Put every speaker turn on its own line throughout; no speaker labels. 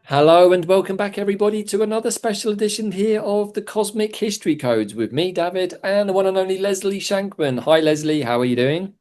Hello and welcome back, everybody, to another special edition here of the Cosmic History Codes with me, David, and the one and only Leslie Shankman. Hi, Leslie. How are you doing?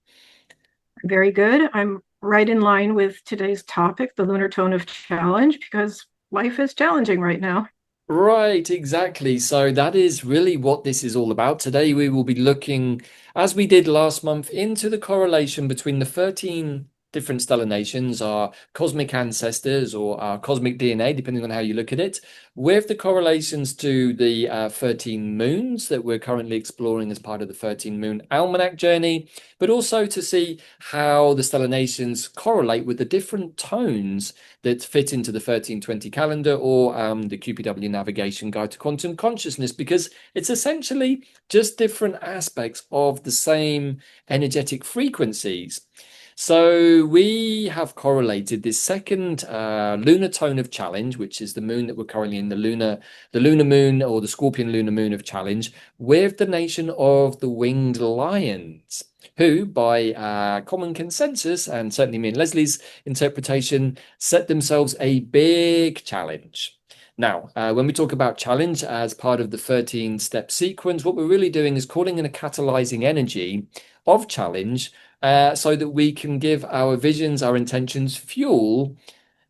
Very good. I'm right in line with today's topic, the lunar tone of challenge, because life is challenging right now.
Right, exactly. So that is really what this is all about. Today we will be looking, as we did last month, into the correlation between the 13 different stellar nations, our cosmic ancestors or our cosmic DNA, depending on how you look at it, with the correlations to the 13 moons that we're currently exploring as part of the 13 moon almanac journey, but also to see how the stellar nations correlate with the different tones that fit into the 1320 calendar or the QPW navigation guide to quantum consciousness, because it's essentially just different aspects of the same energetic frequencies. So we have correlated this second lunar tone of challenge, which is the moon that we're currently in, the lunar moon or the Scorpion lunar moon of challenge, with the nation of the winged lions, who, by common consensus, and certainly me and Leslie's interpretation, set themselves a big challenge. Now, when we talk about challenge as part of the 13-step sequence, what we're really doing is calling in a catalyzing energy of challenge so that we can give our visions, our intentions, fuel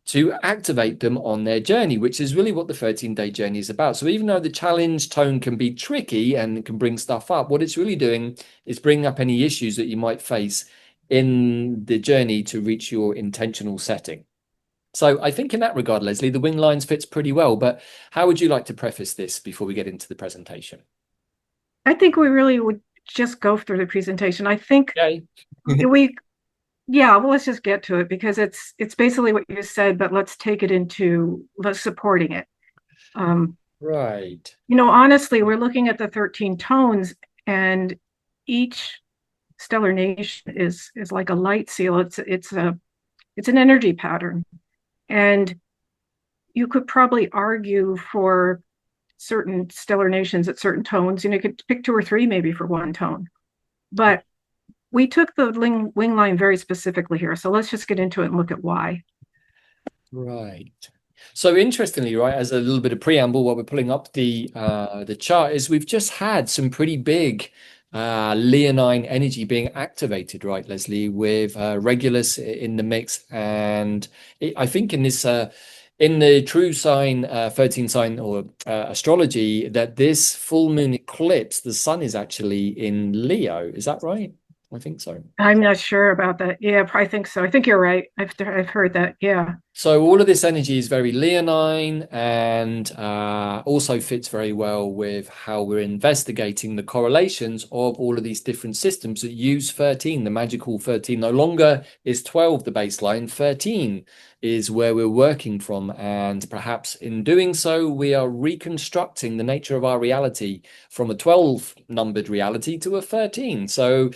to activate them on their journey, which is really what the 13-day journey is about. So even though the challenge tone can be tricky and can bring stuff up, what it's really doing is bringing up any issues that you might face in the journey to reach your intentional setting. So I think in that regard, Leslie, the wing lines fits pretty well. But how would you like to preface this before we get into the presentation?
I think we really would just go through the presentation. I think
Okay.
we, yeah, well, let's just get to it because it's basically what you said, but let's take it into let's supporting it. Um,
Right.
Honestly, we're looking at the 13 tones, and each stellar nation is like a light seal. It's an energy pattern, and you could probably argue for certain stellar nations at certain tones. You could pick two or three maybe for one tone. But we took the wing line very specifically here. So let's just get into it and look at why.
Right. So interestingly, right, as a little bit of preamble, while we're pulling up the chart, is we've just had some pretty big leonine energy being activated, right, Leslie, with Regulus in the mix, and I think in this in the true sign 13 sign or astrology that this full moon eclipse, the sun is actually in Leo. Is that right? I think so.
I'm not sure about that. Yeah, I think so. I think you're right. I've heard that. Yeah.
So all of this energy is very leonine and also fits very well with how we're investigating the correlations of all of these different systems that use 13, the magical 13. No longer is 12 the baseline, 13 is where we're working from. And perhaps in doing so, we are reconstructing the nature of our reality from a 12 numbered reality to a 13. So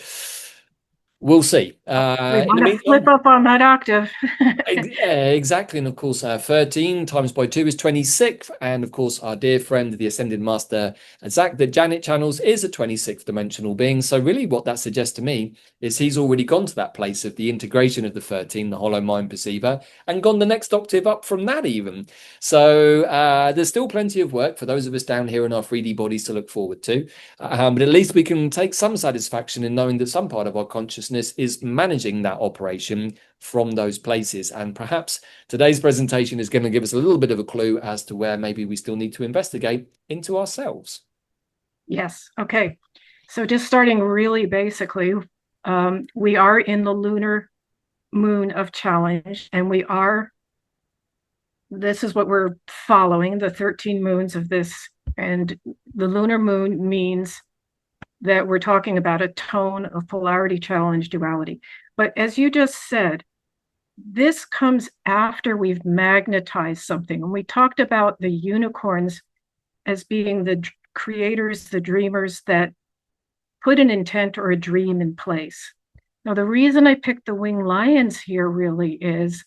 we'll see.
We
In the
want to flip
meantime,
up on that octave.
yeah, exactly. And of course, 13 times by 2 is 26. And of course, our dear friend, the Ascended Master, Zach, that Janet channels, is a 26th dimensional being. So, really, what that suggests to me is he's already gone to that place of the integration of the 13, the hollow mind perceiver, and gone the next octave up from that, even. So, there's still plenty of work for those of us down here in our 3D bodies to look forward to. But at least we can take some satisfaction in knowing that some part of our consciousness is managing that operation from those places. And perhaps today's presentation is going to give us a little bit of a clue as to where maybe we still need to investigate into ourselves.
Yes. Okay. So just starting really basically, we are in the lunar moon of challenge, and this is what we're following, the 13 moons of this. And the lunar moon means that we're talking about a tone of polarity, challenge, duality. But as you just said, this comes after we've magnetized something. And we talked about the unicorns as being the creators, the dreamers that put an intent or a dream in place. Now, the reason I picked the winged lions here really is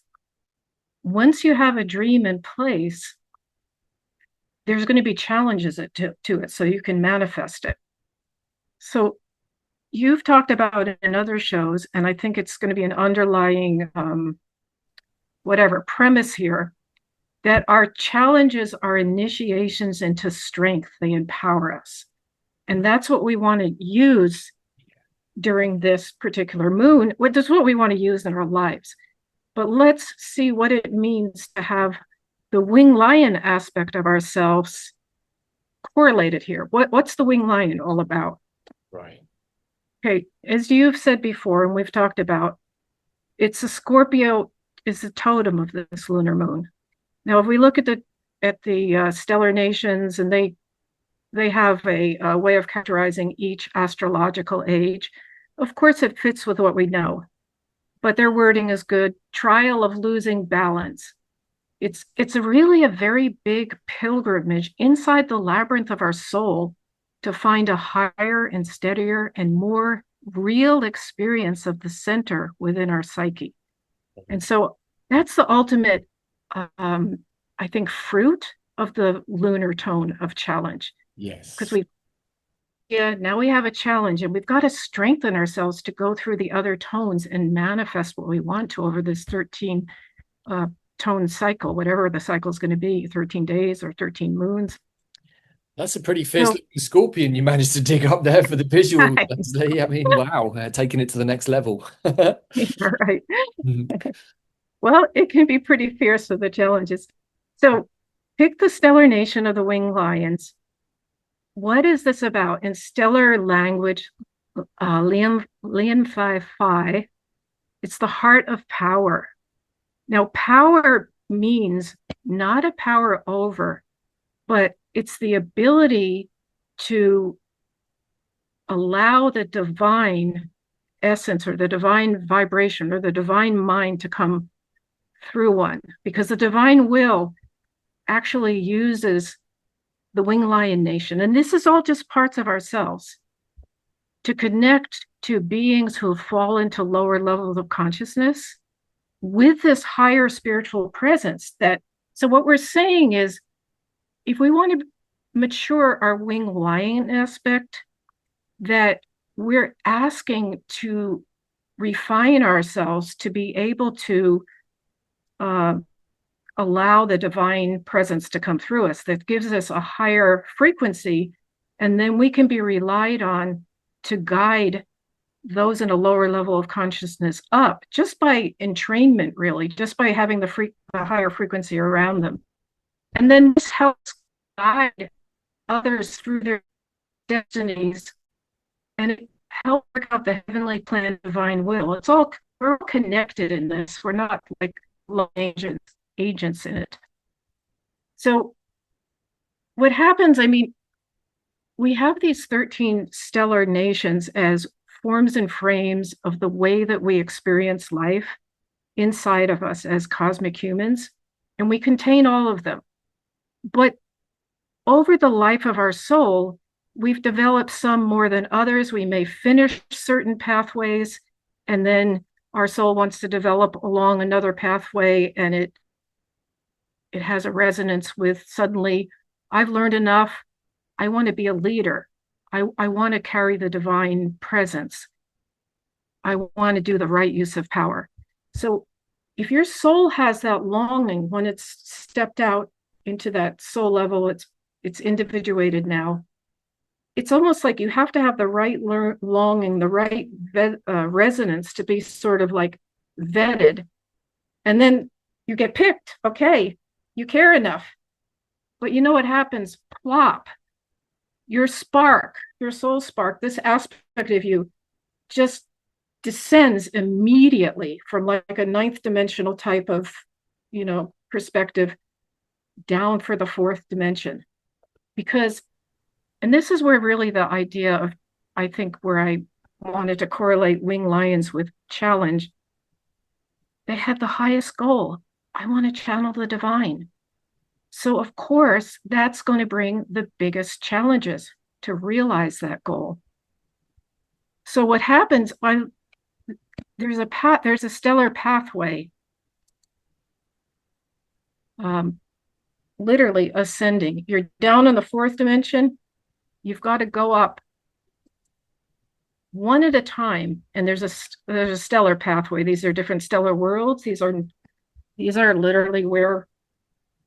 once you have a dream in place, there's going to be challenges to it so you can manifest it. So you've talked about it in other shows, and I think it's going to be an underlying whatever premise here that our challenges are initiations into strength. They empower us. And that's what we want to use during this particular moon. That's what we want to use in our lives. But let's see what it means to have the winged lion aspect of ourselves correlated here. What's the winged lion all about?
Right.
Okay, as you've said before, and we've talked about, it's a Scorpio is the totem of this lunar moon. Now, if we look at the stellar nations, and they have a way of characterizing each astrological age. Of course, it fits with what we know, but their wording is good. Trial of losing balance. It's really a very big pilgrimage inside the labyrinth of our soul to find a higher and steadier and more real experience of the center within our psyche. And so that's the ultimate, I think, fruit of the lunar tone of challenge.
Yes.
Because now we have a challenge, and we've got to strengthen ourselves to go through the other tones and manifest what we want to over this 13 tone cycle, whatever the cycle is going to be, 13 days or 13 moons.
That's a pretty fierce looking scorpion you managed to dig up there for the visual,
Right.
Leslie. I mean, wow, taking it to the next level.
Right. Well, it can be pretty fierce with the challenges. So pick the stellar nation of the winged lions. What is this about? In stellar language, Liam 5 it's the heart of power. Now, power means not a power over, but it's the ability to allow the divine essence or the divine vibration or the divine mind to come through one, because the divine will actually uses the winged lion nation. And this is all just parts of ourselves to connect to beings who fall into lower levels of consciousness with this higher spiritual presence. So what we're saying is, if we want to mature our winged lion aspect, that we're asking to refine ourselves to be able to allow the divine presence to come through us. That gives us a higher frequency, and then we can be relied on to guide those in a lower level of consciousness up, just by entrainment, really, just by having the higher frequency around them. And then this helps guide others through their destinies, and it helps work out the heavenly plan, divine will. We're all connected in this. We're not like lone agents in it. So what happens, I mean, we have these 13 stellar nations as forms and frames of the way that we experience life inside of us as cosmic humans, and we contain all of them. But over the life of our soul, we've developed some more than others. We may finish certain pathways, and then our soul wants to develop along another pathway, and it has a resonance with, suddenly, I've learned enough. I want to be a leader. I want to carry the divine presence. I want to do the right use of power. So if your soul has that longing, when it's stepped out into that soul level, it's individuated now. It's almost like you have to have the right longing, the right resonance to be sort of like vetted. And then you get picked. Okay, you care enough. But you know what happens? Plop. Your spark, your soul spark, this aspect of you just descends immediately from like a ninth dimensional type of, perspective down for the fourth dimension. Because, and this is where really the idea of, I think, where I wanted to correlate winged lions with challenge, they had the highest goal. I want to channel the divine. So of course, that's going to bring the biggest challenges to realize that goal. So what happens, there's a stellar pathway, literally ascending. You're down in the fourth dimension. You've got to go up one at a time. And there's a stellar pathway. These are different stellar worlds. These are literally where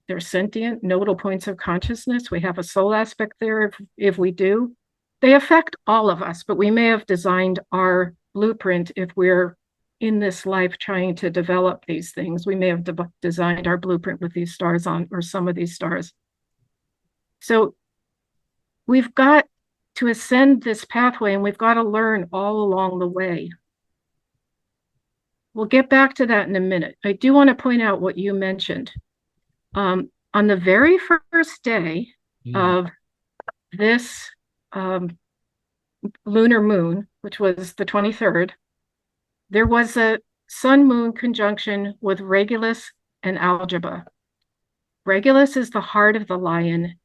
they're sentient, nodal points of consciousness. We have a soul aspect there if we do. They affect all of us, but we may have designed our blueprint if we're in this life trying to develop these things. We may have designed our blueprint with these stars on, or some of these stars. So we've got to ascend this pathway, and we've got to learn all along the way. We'll get back to that in a minute. I do want to point out what you mentioned. On the very first day of this lunar moon, which was the 23rd, there was a sun-moon conjunction with Regulus and Algebra. Regulus is the heart of the lion,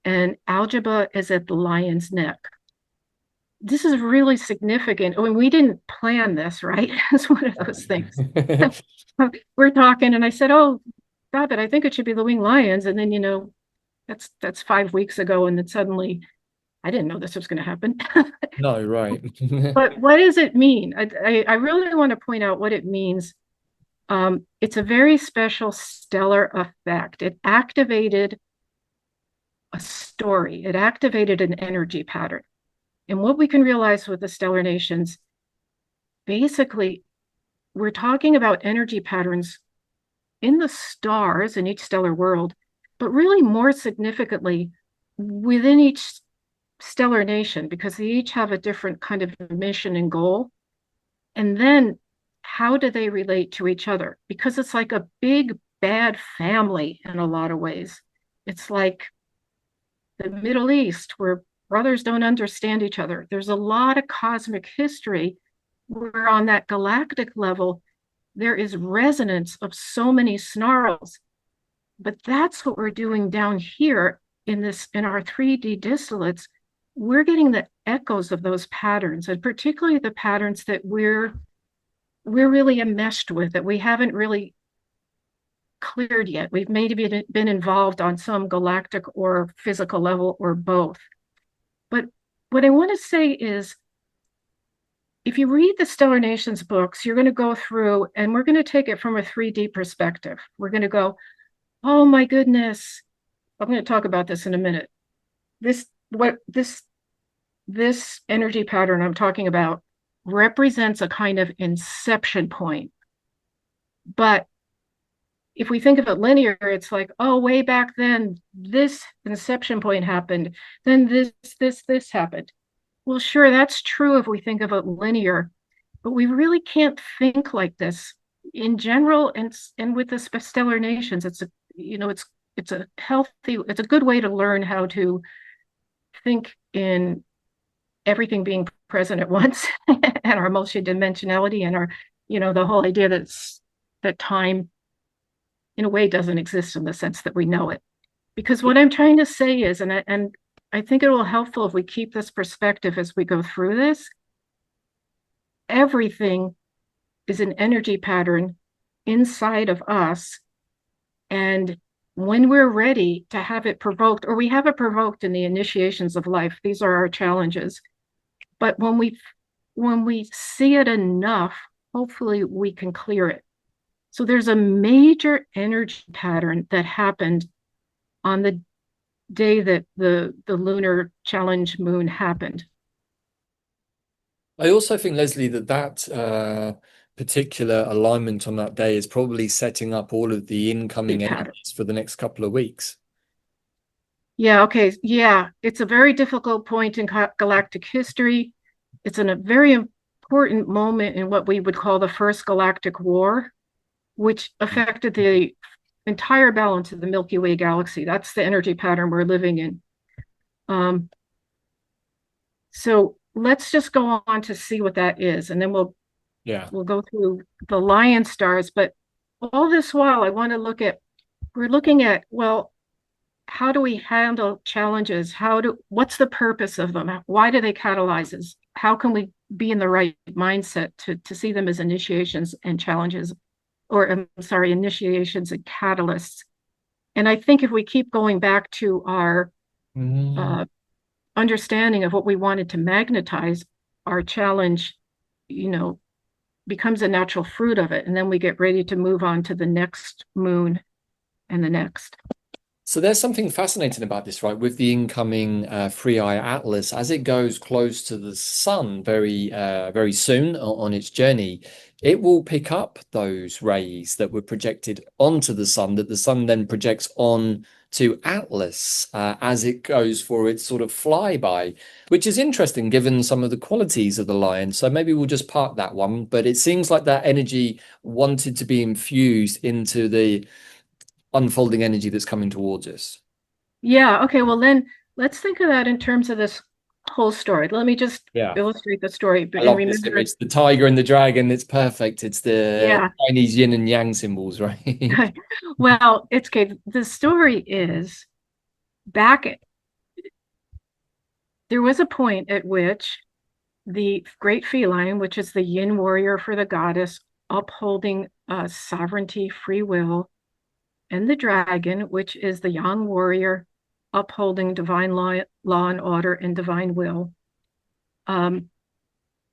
and Algebra is at the lion's neck. This is really significant. I mean, we didn't plan this, right? It's one of those things. We're talking, and I said, "Oh, Davyd, I think it should be the winged lions." And then, that's 5 weeks ago, and then suddenly, I didn't know this was going to happen.
No, right.
But what does it mean? I really want to point out what it means. It's a very special stellar effect. It activated a story. It activated an energy pattern. And what we can realize with the stellar nations, basically, we're talking about energy patterns in the stars in each stellar world, but really more significantly within each stellar nation, because they each have a different kind of mission and goal. And then how do they relate to each other? Because it's like a big, bad family in a lot of ways. It's like the Middle East, where brothers don't understand each other. There's a lot of cosmic history where on that galactic level, there is resonance of so many snarls. But that's what we're doing down here in our 3D distillates. We're getting the echoes of those patterns, and particularly the patterns that we're really enmeshed with, that we haven't really cleared yet. We've maybe been involved on some galactic or physical level or both. But what I want to say is, if you read the Stellar Nations books, you're going to go through, and we're going to take it from a 3D perspective. We're going to go, oh my goodness, I'm going to talk about this in a minute. This energy pattern I'm talking about represents a kind of inception point. But if we think of it linear, it's like, oh, way back then, this inception point happened, then this happened. Well, sure, that's true if we think of it linear, but we really can't think like this in general. And with the stellar nations, it's a good way to learn how to think in everything being present at once and our multidimensionality and our, the whole idea that time in a way doesn't exist in the sense that we know it. Because what I'm trying to say is, and I think it will be helpful if we keep this perspective as we go through this, everything is an energy pattern inside of us. And when we're ready to have it provoked, or we have it provoked in the initiations of life, these are our challenges. But when we see it enough, hopefully we can clear it. So there's a major energy pattern that happened on the day that the lunar challenge moon happened.
I also think, Leslie, that particular alignment on that day is probably setting up all of the incoming energies for the next couple of weeks.
Yeah, okay. Yeah, it's a very difficult point in galactic history. It's a very important moment in what we would call the First Galactic War, which affected the entire balance of the Milky Way galaxy. That's the energy pattern we're living in. So let's just go on to see what that is, and then we'll go through the lion stars. But all this while, we're looking at, well, how do we handle challenges? What's the purpose of them? Why do they catalyze us? How can we be in the right mindset to see them as initiations and challenges, initiations and catalysts? And I think if we keep going back to our understanding of what we wanted to magnetize, our challenge, becomes a natural fruit of it. And then we get ready to move on to the next moon and the next.
So there's something fascinating about this, right? With the incoming Free Eye Atlas, as it goes close to the sun very soon on its journey, it will pick up those rays that were projected onto the sun, that the sun then projects on to Atlas as it goes for its sort of flyby, which is interesting given some of the qualities of the lion. So maybe we'll just park that one. But it seems like that energy wanted to be infused into the unfolding energy that's coming towards us.
Yeah, okay, well then let's think of that in terms of this whole story. Let me just
Yeah.
illustrate the story,
I
but and
love this
remember,
image. The tiger and the dragon, it's perfect. It's the
yeah.
Chinese yin and yang symbols, right?
Well, it's okay. The story is back, there was a point at which the great feline, which is the yin warrior for the goddess, upholding sovereignty, free will, and the dragon, which is the yang warrior, upholding divine law and order and divine will. Um,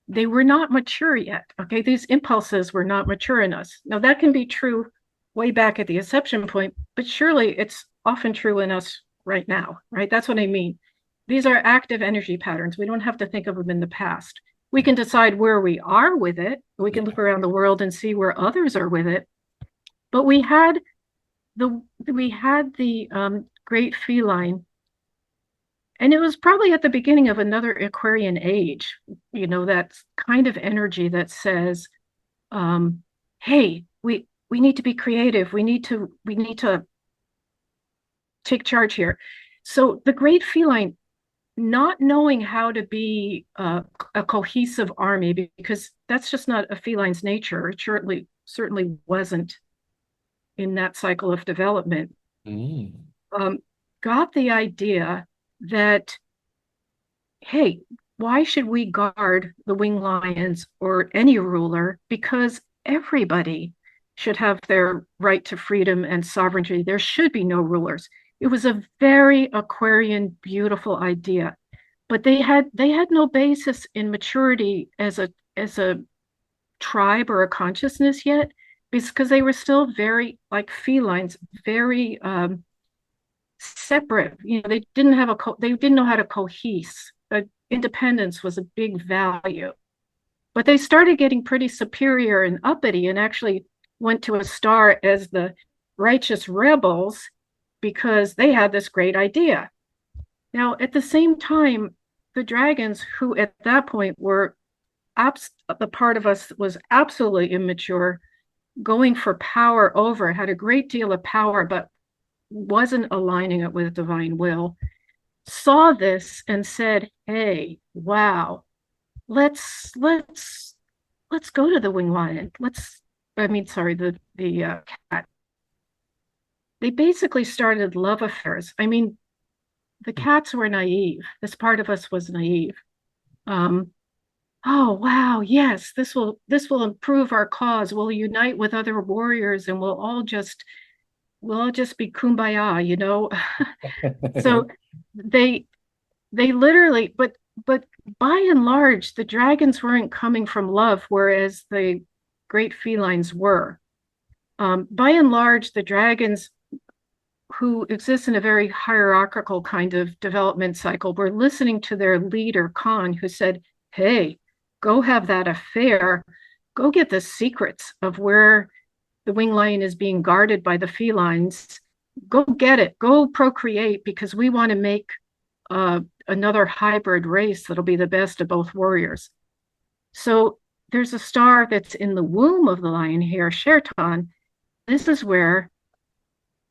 they were not mature yet. Okay, these impulses were not mature in us. Now, that can be true way back at the inception point, but surely it's often true in us right now, right? That's what I mean. These are active energy patterns. We don't have to think of them in the past. We can decide where we are with it. We can
Yeah.
look around the world and see where others are with it. But we had the great feline, and it was probably at the beginning of another Aquarian age, that kind of energy that says, um, hey, we need to be creative. We need to take charge here. So the great feline, not knowing how to be a cohesive army, because that's just not a feline's nature. It certainly wasn't in that cycle of development.
Mm.
Um, got the idea that, hey, why should we guard the winged lions or any ruler? Because everybody should have their right to freedom and sovereignty. There should be no rulers. It was a very Aquarian, beautiful idea, but they had no basis in maturity as a tribe or a consciousness yet, because they were still very like felines, very separate. They didn't know how to cohese. Independence was a big value, but they started getting pretty superior and uppity, and actually went to a star as the righteous rebels because they had this great idea. Now, at the same time, the dragons, who at that point were the part of us that was absolutely immature, going for power over, had a great deal of power, but wasn't aligning it with divine will, saw this and said, "Hey, wow, let's go to the winged lion. I mean, sorry, the cat." They basically started love affairs. I mean, the cats were naive. This part of us was naive. Um, oh wow, yes, this will improve our cause. We'll unite with other warriors, and we'll all just be kumbaya. So they they literally, but by and large, the dragons weren't coming from love, whereas the great felines were. By and large, the dragons, who exist in a very hierarchical kind of development cycle, were listening to their leader, Khan, who said, "Hey, go have that affair. Go get the secrets of where the winged lion is being guarded by the felines. Go get it. Go procreate, because we want to make another hybrid race that'll be the best of both warriors." So there's a star that's in the womb of the lion here, Shertan. This is where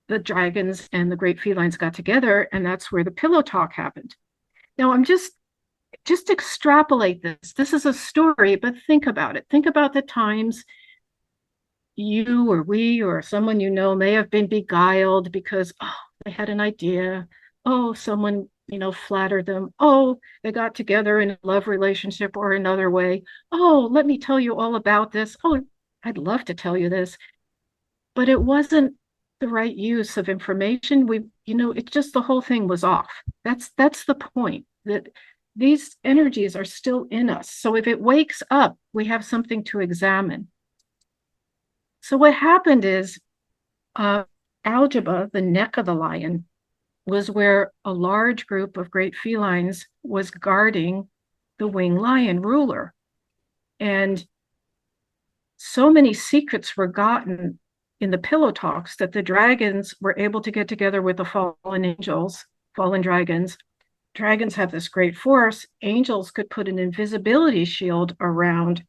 the dragons and the great felines got together, and that's where the pillow talk happened. Now I'm just extrapolate this. This is a story, but think about it. Think about the times you or we or someone may have been beguiled because, they had an idea. Someone, flattered them. They got together in a love relationship or another way. Let me tell you all about this. I'd love to tell you this, but it wasn't the right use of information. It's just, the whole thing was off. That's the point, that these energies are still in us. So if it wakes up, we have something to examine. So what happened is, Algeba, the neck of the lion, was where a large group of great felines was guarding the winged lion ruler. And so many secrets were gotten in the pillow talks that the dragons were able to get together with the fallen angels, fallen dragons. Dragons have this great force. Angels could put an invisibility shield around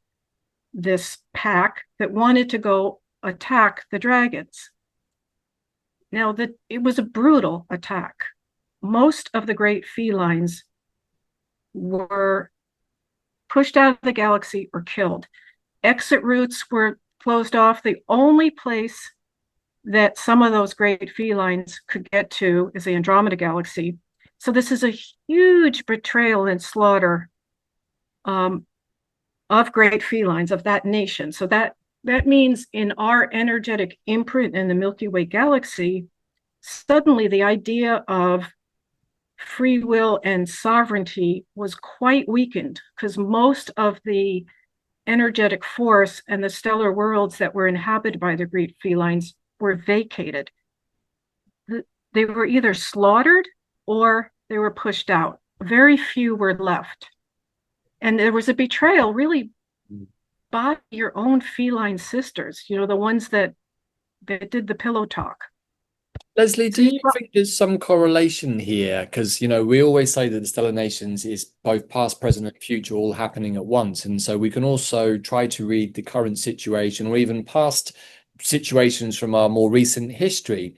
this pack that wanted to go attack the dragons. Now, it was a brutal attack. Most of the great felines were pushed out of the galaxy or killed. Exit routes were closed off. The only place that some of those great felines could get to is the Andromeda Galaxy. So this is a huge betrayal and slaughter of great felines of that nation. So that means in our energetic imprint in the Milky Way galaxy, suddenly the idea of free will and sovereignty was quite weakened because most of the energetic force and the stellar worlds that were inhabited by the great felines were vacated. They were either slaughtered or they were pushed out. Very few were left. And there was a betrayal really by your own feline sisters, the ones that did the pillow talk.
Leslie,
So
do you think there's some correlation here? Because, we always say that the stellar nations is both past, present, and future all happening at once. And so we can also try to read the current situation or even past situations from our more recent history.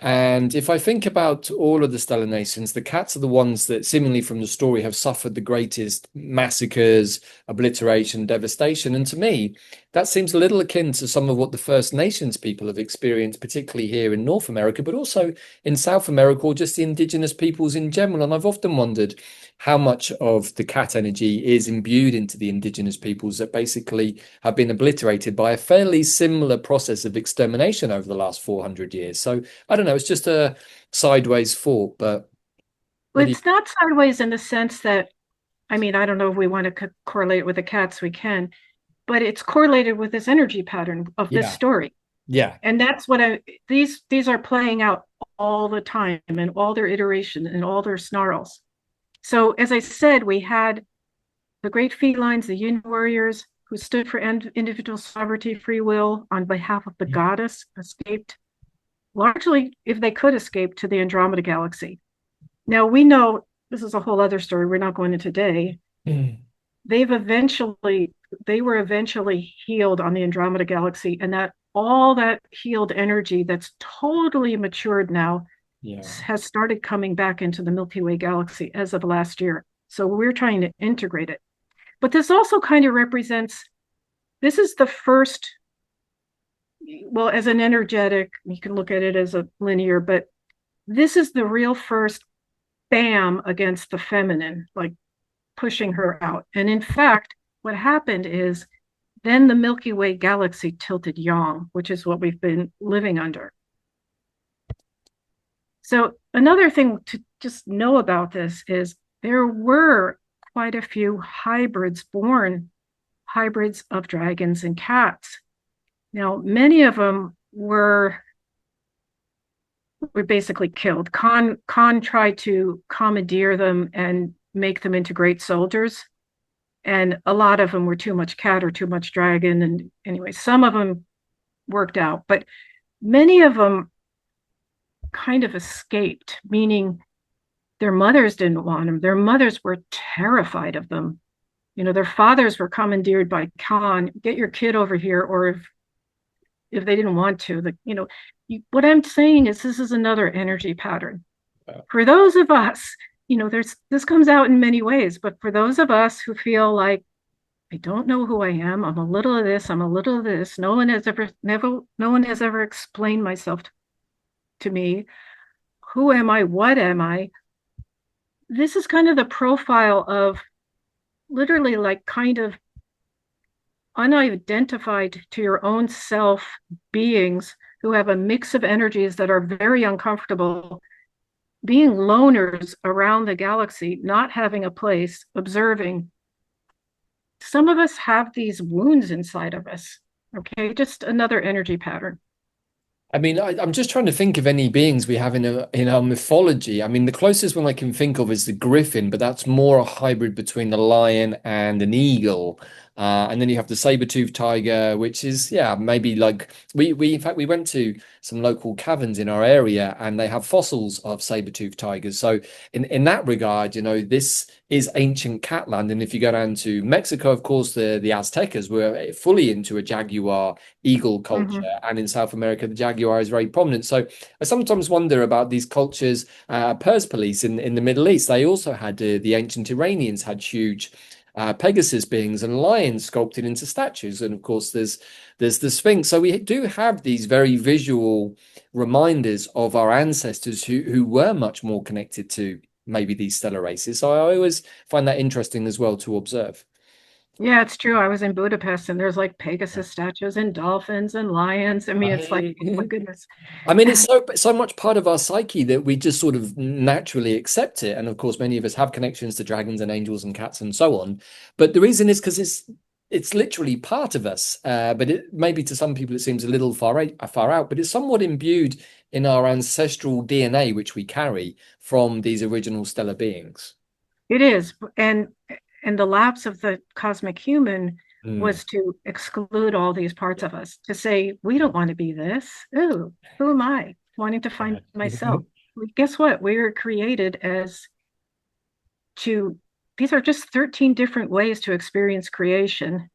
And if I think about all of the stellar nations, the cats are the ones that seemingly from the story have suffered the greatest massacres, obliteration, devastation. And to me, that seems a little akin to some of what the First Nations people have experienced, particularly here in North America, but also in South America or just the indigenous peoples in general. And I've often wondered how much of the cat energy is imbued into the indigenous peoples that basically have been obliterated by a fairly similar process of extermination over the last 400 years. So I don't know, it's just a sideways thought, but
it's not sideways in the sense that, I don't know if we want to correlate it with the cats, we can, but it's correlated with this energy pattern of this story.
Yeah.
And that's what these are playing out all the time and all their iteration and all their snarls. So as I said, we had the great felines, the yin warriors who stood for individual sovereignty, free will on behalf of the goddess, escaped largely, if they could escape, to the Andromeda Galaxy. Now we know this is a whole other story. We're not going into today. They were eventually healed on the Andromeda Galaxy, and that all that healed energy that's totally matured now has started coming back into the Milky Way galaxy as of last year. So we're trying to integrate it. But this also kind of represents, this is the first, well, as an energetic, you can look at it as a linear, but this is the real first bam against the feminine, like pushing her out. And in fact, what happened is then the Milky Way galaxy tilted yang, which is what we've been living under. So another thing to just know about this is there were quite a few hybrids born, hybrids of dragons and cats. Now, many of them were basically killed. Khan tried to commandeer them and make them into great soldiers. And a lot of them were too much cat or too much dragon. And anyway, some of them worked out, but many of them kind of escaped, meaning their mothers didn't want them. Their mothers were terrified of them. Their fathers were commandeered by Khan, get your kid over here, or if they didn't want to, what I'm saying is this is another energy pattern. Wow. For those of us, this comes out in many ways, but for those of us who feel like, I don't know who I am, I'm a little of this, I'm a little of this, no one has ever explained myself to me. Who am I? What am I? This is kind of the profile of literally like kind of unidentified to your own self beings who have a mix of energies that are very uncomfortable, being loners around the galaxy, not having a place, observing. Some of us have these wounds inside of us. Okay, just another energy pattern.
I mean, I'm just trying to think of any beings we have in our mythology. I mean, the closest one I can think of is the griffin, but that's more a hybrid between a lion and an eagle. And then you have the saber-toothed tiger, which is, yeah, maybe like we in fact we went to some local caverns in our area and they have fossils of saber-toothed tigers. So in that regard, this is ancient catland. And if you go down to Mexico, of course, the Aztecas were fully into a jaguar eagle culture,
Hmm.
and in South America, the jaguar is very prominent. So I sometimes wonder about these cultures. Persepolis in the Middle East, they also had the ancient Iranians had huge Pegasus beings and lions sculpted into statues, and of course, there's the Sphinx. So we do have these very visual reminders of our ancestors who were much more connected to maybe these stellar races. So I always find that interesting as well to observe.
Yeah, it's true. I was in Budapest and there's like Pegasus statues and dolphins and lions. I mean, it's like, oh my
I,
goodness.
I mean, it's so much part of our psyche that we just sort of naturally accept it. And of course, many of us have connections to dragons and angels and cats and so on. But the reason is because it's literally part of us. But it maybe to some people it seems a little far out, but it's somewhat imbued in our ancestral DNA, which we carry from these original stellar beings.
It is. And the lapse of the cosmic human
Mm.
was to exclude all these parts of us, to say, we don't want to be this. Ooh, who am I? Wanting to find
Yeah.
myself. Well, guess what? We were created as to, these are just 13 different ways to experience creation.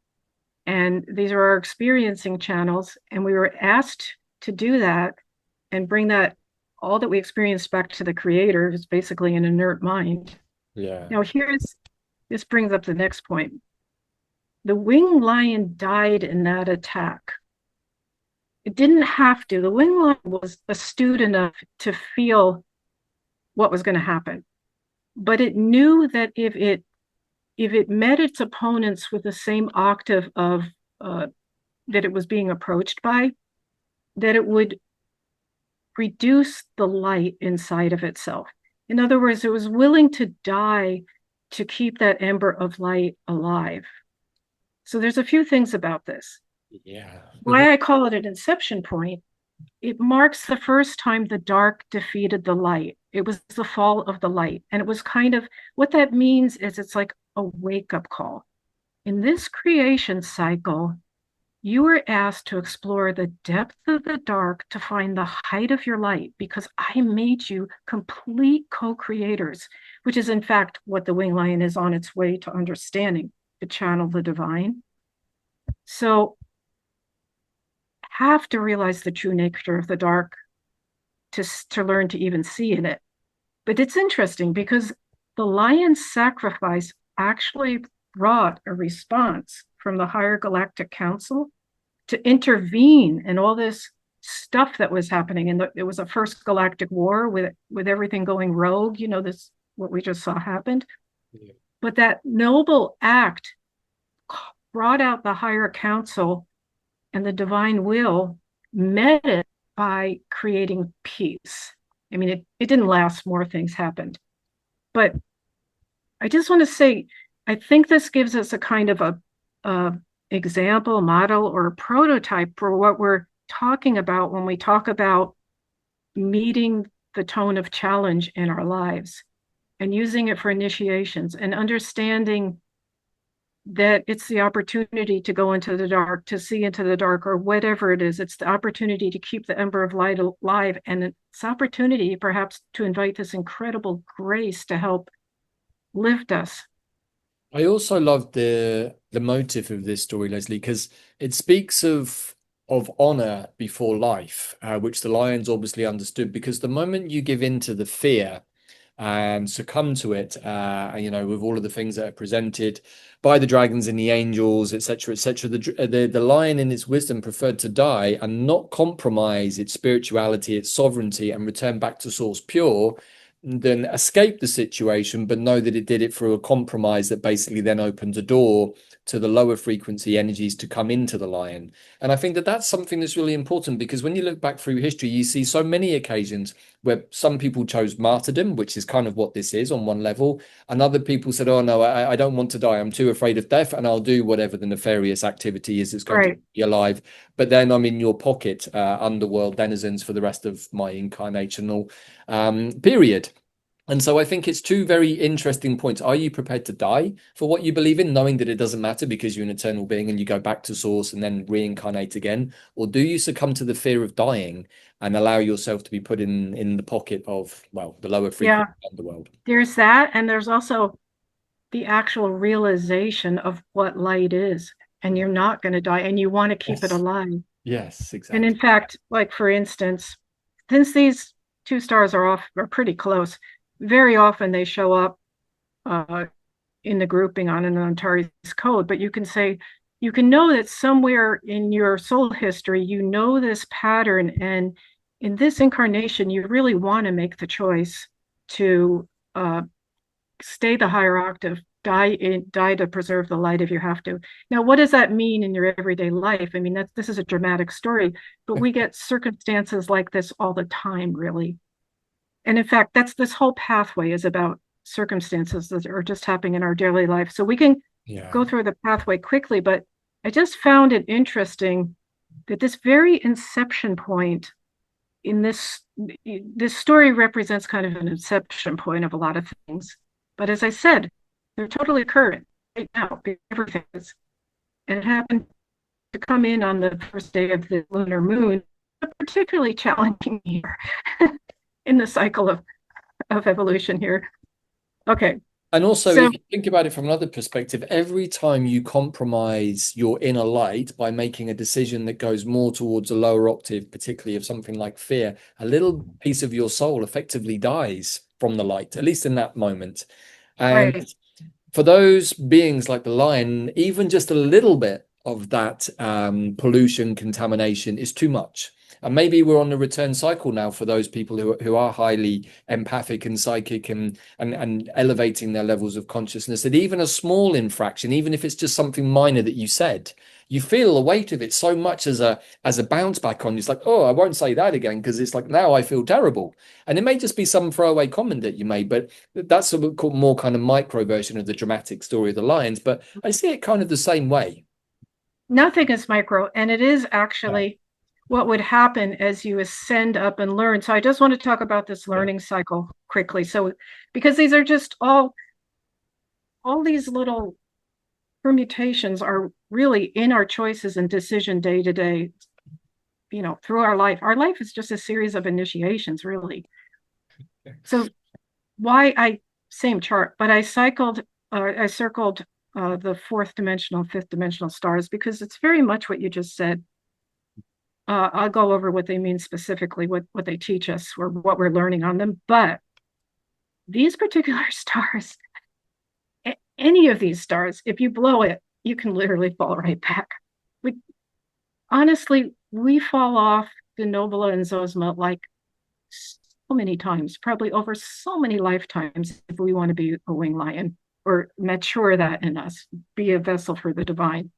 And these are our experiencing channels. And we were asked to do that and bring that, all that we experienced back to the creator, is basically an inert mind.
Yeah.
Now, this brings up the next point. The winged lion died in that attack. It didn't have to. The winged lion was astute enough to feel what was going to happen, but it knew that if it met its opponents with the same octave of uh, that it was being approached by, that it would reduce the light inside of itself. In other words, it was willing to die to keep that ember of light alive. So there's a few things about this.
Yeah.
Why I call it an inception point, it marks the first time the dark defeated the light. It was the fall of the light. And it was kind of what that means is it's like a wake up call. In this creation cycle, you were asked to explore the depth of the dark to find the height of your light because I made you complete co creators, which is in fact what the winged lion is on its way to understanding, to channel the divine. So, have to realize the true nature of the dark to learn to even see in it. But it's interesting because the lion's sacrifice actually brought a response from the higher galactic council to intervene in all this stuff that was happening. And it was a first galactic war with everything going rogue. This what we just saw happened.
Yeah.
But that noble act brought out the higher council and the divine will met it by creating peace. I mean, it didn't last, more things happened. But I just want to say, I think this gives us a kind of a example, model, or a prototype for what we're talking about when we talk about meeting the tone of challenge in our lives and using it for initiations and understanding that it's the opportunity to go into the dark, to see into the dark, or whatever it is. It's the opportunity to keep the ember of light alive. And it's opportunity perhaps to invite this incredible grace to help lift us.
I also love the motive of this story, Leslie, because it speaks of honor before life, which the lions obviously understood. Because the moment you give in to the fear and succumb to it, with all of the things that are presented by the dragons and the angels, etc., etc., the lion in its wisdom preferred to die and not compromise its spirituality, its sovereignty, and return back to source pure than escape the situation, but know that it did it through a compromise that basically then opened a door to the lower frequency energies to come into the lion. And I think that that's something that's really important, because when you look back through history, you see so many occasions where some people chose martyrdom, which is kind of what this is on one level, and other people said, oh no, I don't want to die, I'm too afraid of death, and I'll do whatever the nefarious activity is that's going to
Right.
keep me alive, but then I'm in your pocket, underworld denizens, for the rest of my incarnational period. And so I think it's two very interesting points. Are you prepared to die for what you believe in, knowing that it doesn't matter because you're an eternal being and you go back to source and then reincarnate again? Or do you succumb to the fear of dying and allow yourself to be put in the pocket of, well, the lower
Yeah,
frequency underworld?
there's that. And there's also the actual realization of what light is. And you're not going to die and you want to keep it
Yes.
alive.
Yes,
And in
exactly.
fact, like for instance, since these two stars are pretty close, very often they show up uh, in the grouping on an Antares code. But you can say, you can know that somewhere in your soul history, you know this pattern. And in this incarnation, you really want to make the choice to stay the higher octave, die to preserve the light if you have to. Now, what does that mean in your everyday life? I mean, this is a dramatic story, but we get circumstances like this all the time, really. And in fact, that's this whole pathway is about circumstances that are just happening in our daily life. So we can
Yeah.
go through the pathway quickly, but I just found it interesting that this very inception point in this story represents kind of an inception point of a lot of things. But as I said, they're totally current right now. Everything is, and it happened to come in on the first day of the lunar moon, a particularly challenging year in the cycle of evolution here. Okay,
And also,
so
if you think about it from another perspective, every time you compromise your inner light by making a decision that goes more towards a lower octave, particularly of something like fear, a little piece of your soul effectively dies from the light, at least in that moment. And
right,
for those beings like the lion, even just a little bit of that pollution, contamination is too much. And maybe we're on the return cycle now for those people who are highly empathic and psychic and elevating their levels of consciousness. That even a small infraction, even if it's just something minor that you said, you feel the weight of it so much as a bounce back on you. It's like, oh, I won't say that again, because it's like now I feel terrible. And it may just be some throwaway comment that you made, but that's a more kind of micro version of the dramatic story of the lions. But I see it kind of the same way.
nothing is micro, and it is
Yeah,
actually what would happen as you ascend up and learn. So I just want to talk about this
yeah,
learning cycle quickly. So because these are just all these little permutations are really in our choices and decision day to day, through our life. Our life is just a series of initiations, really.
yeah.
So why I same chart, but I circled the fourth dimensional, fifth dimensional stars because it's very much what you just said. I'll go over what they mean specifically, what they teach us, or what we're learning on them. But these particular stars, any of these stars, if you blow it, you can literally fall right back. We honestly, we fall off the Nobula and Zosma like so many times, probably over so many lifetimes, if we want to be a wing lion or mature that in us, be a vessel for the divine.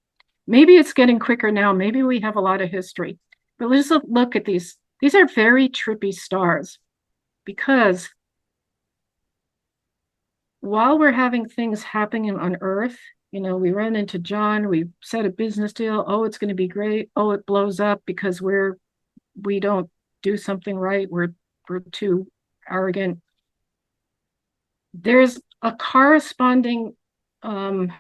Maybe it's getting quicker now. Maybe we have a lot of history. But let's look at these. These are very trippy stars because while we're having things happening on Earth, we run into John, we set a business deal. Oh, it's going to be great. Oh, it blows up because we don't do something right. We're too arrogant. There's a corresponding um,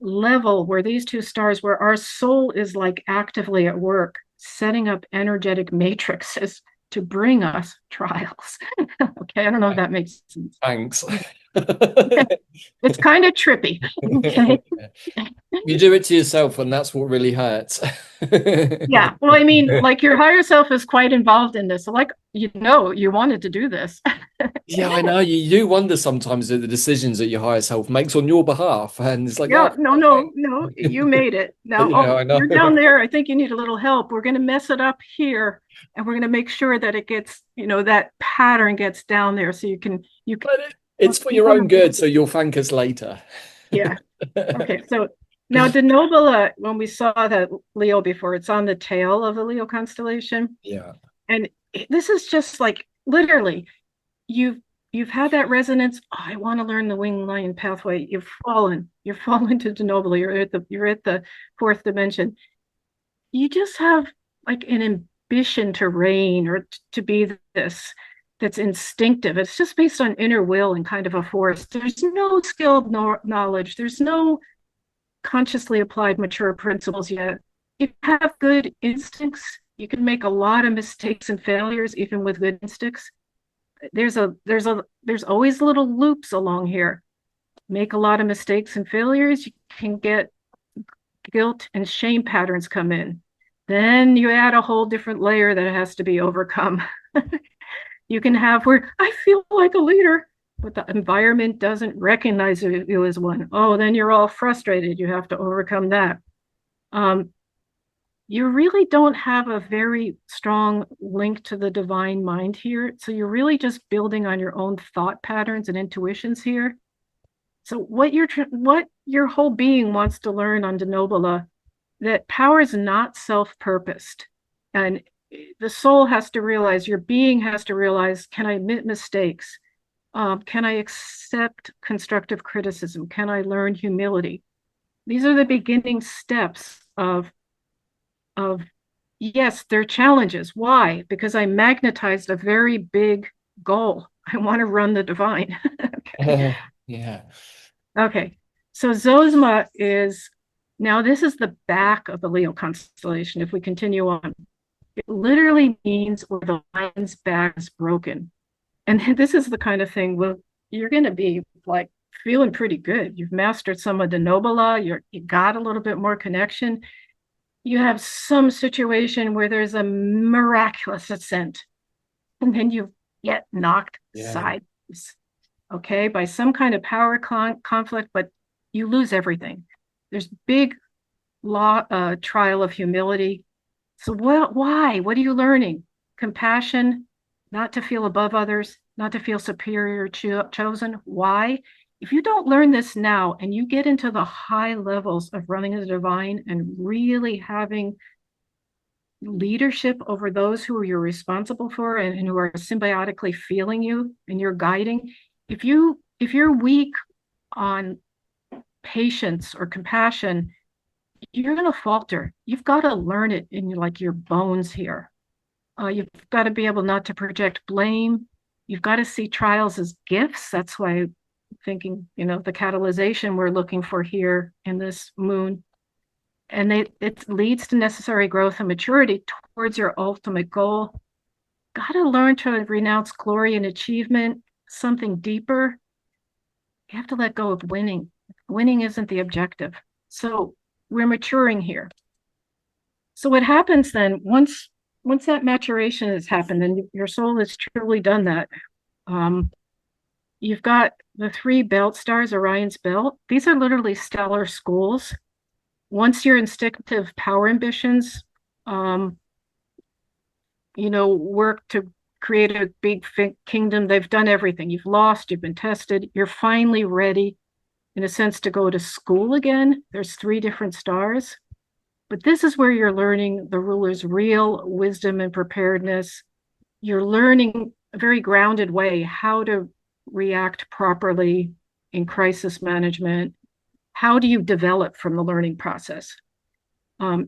level where these two stars, where our soul is like actively at work, setting up energetic matrices to bring us trials. Okay, I don't know if that makes sense.
Thanks.
It's kind of trippy. Okay.
You do it to yourself, and that's what really hurts.
Yeah. Well, I mean, like your higher self is quite involved in this. So, like, you wanted to do this.
Yeah, I know. You do wonder sometimes at the decisions that your higher self makes on your behalf, and it's like, oh,
Yeah, no, no, no, you made it. Now,
yeah,
oh,
I know.
you're down there. I think you need a little help. We're going to mess it up here, and we're going to make sure that it gets, that pattern gets down there so you can
But it's for your own good, so you'll thank us later.
yeah. Okay, so now Denobula, when we saw that Leo before, it's on the tail of the Leo constellation.
Yeah.
And this is just like literally, you've you've had that resonance. Oh, I want to learn the wing lion pathway. You've fallen to Denobula. You're at the fourth dimension. You just have like an ambition to reign or to be this that's instinctive. It's just based on inner will and kind of a force. There's no skilled knowledge. There's no consciously applied mature principles yet. If you have good instincts, you can make a lot of mistakes and failures even with good instincts. There's always little loops along here. Make a lot of mistakes and failures, you can get guilt and shame patterns come in. Then you add a whole different layer that has to be overcome. You can have where I feel like a leader, but the environment doesn't recognize you as one. Oh, then you're all frustrated. You have to overcome that. Um, you really don't have a very strong link to the divine mind here. So you're really just building on your own thought patterns and intuitions here. So what your whole being wants to learn on Denobula, that power is not self-purposed. And the soul has to realize, your being has to realize, can I admit mistakes? Can I accept constructive criticism? Can I learn humility? These are the beginning steps of yes, they're challenges. Why? Because I magnetized a very big goal. I want to run the divine. Okay.
Yeah.
Okay. So Zosma is now this is the back of the Leo constellation. If we continue on, it literally means where the lion's back is broken. And this is the kind of thing, well, you're going to be like feeling pretty good. You've mastered some of the Nobula, you got a little bit more connection. You have some situation where there's a miraculous ascent, and then you get knocked
Yeah.
sideways, okay, by some kind of power conflict, but you lose everything. There's big trial of humility. So why? What are you learning? Compassion, not to feel above others, not to feel superior, chosen. Why? If you don't learn this now and you get into the high levels of running the divine and really having leadership over those who you're responsible for and who are symbiotically feeling you and you're guiding, if you're weak on patience or compassion, you're going to falter. You've got to learn it in like your bones here. You've got to be able not to project blame. You've got to see trials as gifts. That's why I'm thinking, the catalyzation we're looking for here in this moon. And it leads to necessary growth and maturity towards your ultimate goal. Got to learn to renounce glory and achievement, something deeper. You have to let go of winning. Winning isn't the objective. So we're maturing here. So what happens then once that maturation has happened and your soul has truly done that, you've got the three belt stars, Orion's belt. These are literally stellar schools. Once your instinctive power ambitions, work to create a big kingdom, they've done everything. You've lost, you've been tested, you're finally ready, in a sense, to go to school again. There's three different stars. But this is where you're learning the ruler's real wisdom and preparedness. You're learning a very grounded way how to react properly in crisis management. How do you develop from the learning process?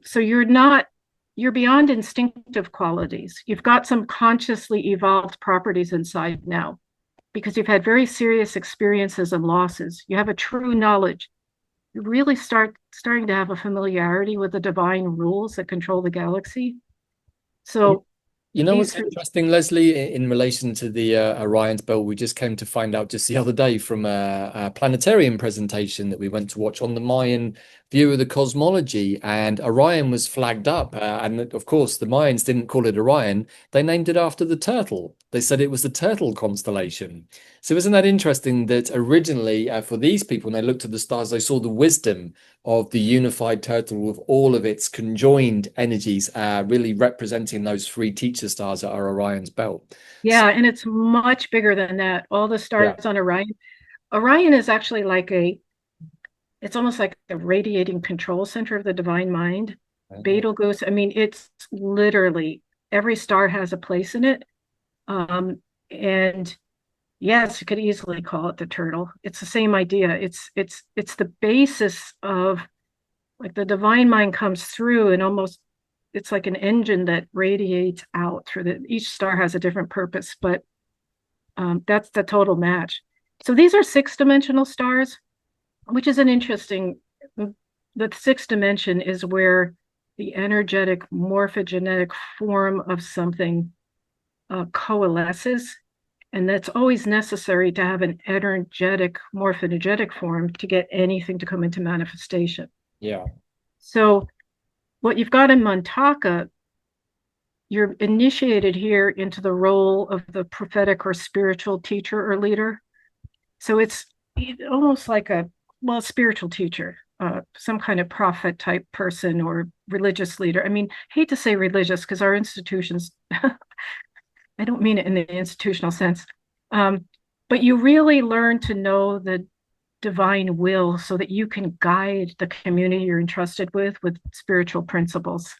So you're beyond instinctive qualities. You've got some consciously evolved properties inside now because you've had very serious experiences and losses. You have a true knowledge. You really starting to have a familiarity with the divine rules that control the galaxy. So
You know
these
what's
three,
interesting, Leslie, in relation to the Orion's belt, we just came to find out just the other day from a planetarium presentation that we went to watch on the Mayan view of the cosmology, and Orion was flagged up. And of course, the Mayans didn't call it Orion, they named it after the turtle. They said it was the turtle constellation. So isn't that interesting that originally for these people, when they looked at the stars, they saw the wisdom of the unified turtle with all of its conjoined energies, really representing those three teacher stars that are Orion's belt. So,
yeah, and it's much bigger than that. All the
yeah.
stars on Orion. Orion is actually like it's almost like a radiating control center of the divine mind.
Oh,
Betelgeuse, I mean, it's literally every star has a place in it. And yes, you could easily call it the turtle. It's the same idea. It's the basis of like the divine mind comes through and almost it's like an engine that radiates out through the each star has a different purpose, but that's the total match. So these are six-dimensional stars, which is an interesting. The sixth dimension is where the energetic morphogenetic form of something coalesces, and that's always necessary to have an energetic morphogenetic form to get anything to come into manifestation.
yeah.
So what you've got in Montaka, you're initiated here into the role of the prophetic or spiritual teacher or leader. So it's almost like a, well, spiritual teacher, some kind of prophet type person or religious leader. I mean, hate to say religious because our institutions, I don't mean it in the institutional sense, um, but you really learn to know the divine will so that you can guide the community you're entrusted with spiritual principles.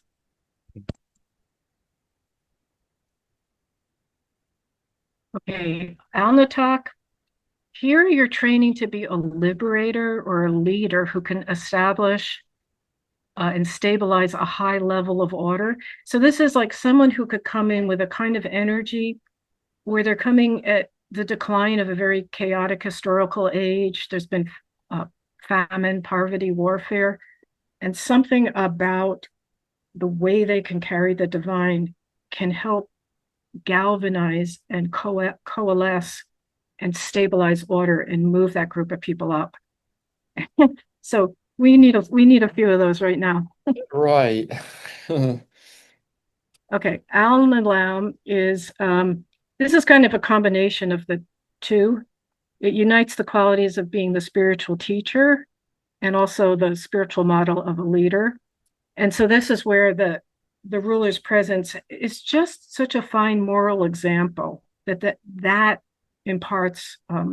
Okay, Alnatak, here you're training to be a liberator or a leader who can establish and stabilize a high level of order. So this is like someone who could come in with a kind of energy where they're coming at the decline of a very chaotic historical age. There's been uh, famine, poverty, warfare, and something about the way they can carry the divine can help galvanize and coalesce and stabilize order and move that group of people up. So we need a few of those right now.
Right.
Okay, Al Nalam is this is kind of a combination of the two. It unites the qualities of being the spiritual teacher and also the spiritual model of a leader. And so this is where the ruler's presence is just such a fine moral example that imparts a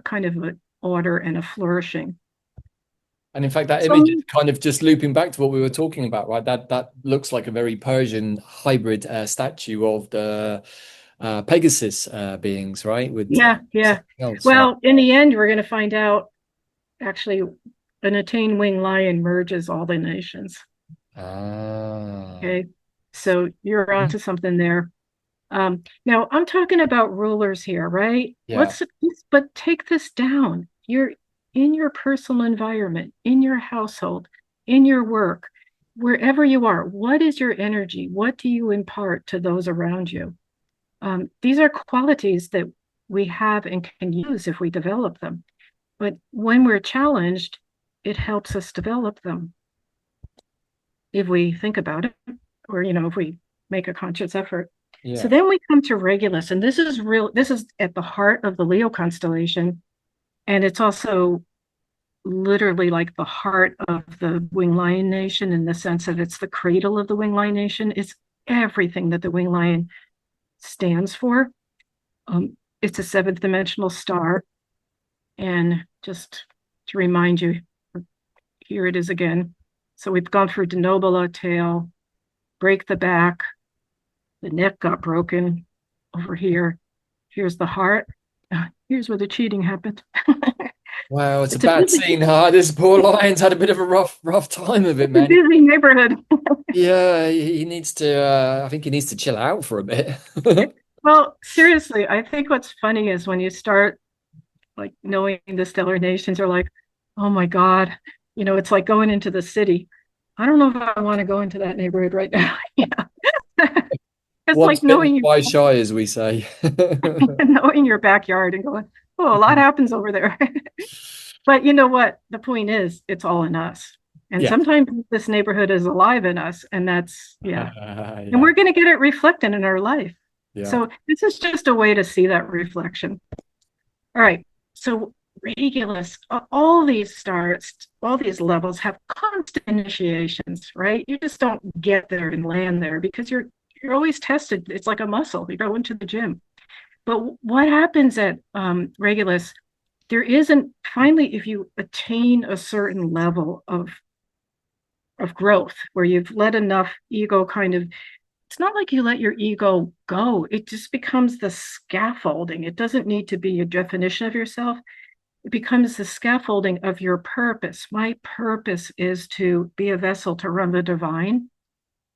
kind of an order and a flourishing.
And in fact, that
So
image is kind of just looping back to what we were talking about, right? That looks like a very Persian hybrid statue of the Pegasus beings, right? With
yeah, yeah.
something else, right?
Well, in the end, we're going to find out actually an attained winged lion merges all the nations.
Ah,
Okay. So you're
mhm.
onto something there. Now I'm talking about rulers here, right?
Yeah.
But take this down. You're in your personal environment, in your household, in your work, wherever you are. What is your energy? What do you impart to those around you? These are qualities that we have and can use if we develop them. But when we're challenged, it helps us develop them if we think about it, or if we make a conscious effort. So
Yeah.
then we come to Regulus, and this is at the heart of the Leo constellation, and it's also literally like the heart of the winged lion nation in the sense that it's the cradle of the winged lion nation. It's everything that the winged lion stands for. It's a seventh dimensional star, and just to remind you, here it is again. So we've gone through denobula, tail, break the back, the neck got broken over here. Here's the heart. Here's where the cheating happened.
Wow, it's a
It's a
bad
busy,
scene, huh? This poor lion's had a bit of a rough time of it,
it's a
man.
busy neighborhood.
Yeah, he needs to. I think he needs to chill out for a bit.
Well, seriously, I think what's funny is when you start like knowing the stellar nations are like, oh my God, it's like going into the city. I don't know if I want to go into that neighborhood right now. Yeah. It's
Once
like
bitten,
knowing
twice shy, as we say.
knowing your backyard and going, oh, a lot happens over there. But you know what? The point is, it's all in us. And
Yeah.
sometimes this neighborhood is alive in us. And that's, yeah. And
Yeah.
we're going to get it reflected in our life.
Yeah.
So this is just a way to see that reflection. All right. So Regulus, all these stars, all these levels have constant initiations, right? You just don't get there and land there because you're always tested. It's like a muscle. You go into the gym. But what happens at Regulus there isn't, finally, if you attain a certain level of growth where you've let enough ego kind of, it's not like you let your ego go. It just becomes the scaffolding. It doesn't need to be a definition of yourself. It becomes the scaffolding of your purpose. My purpose is to be a vessel to run the divine.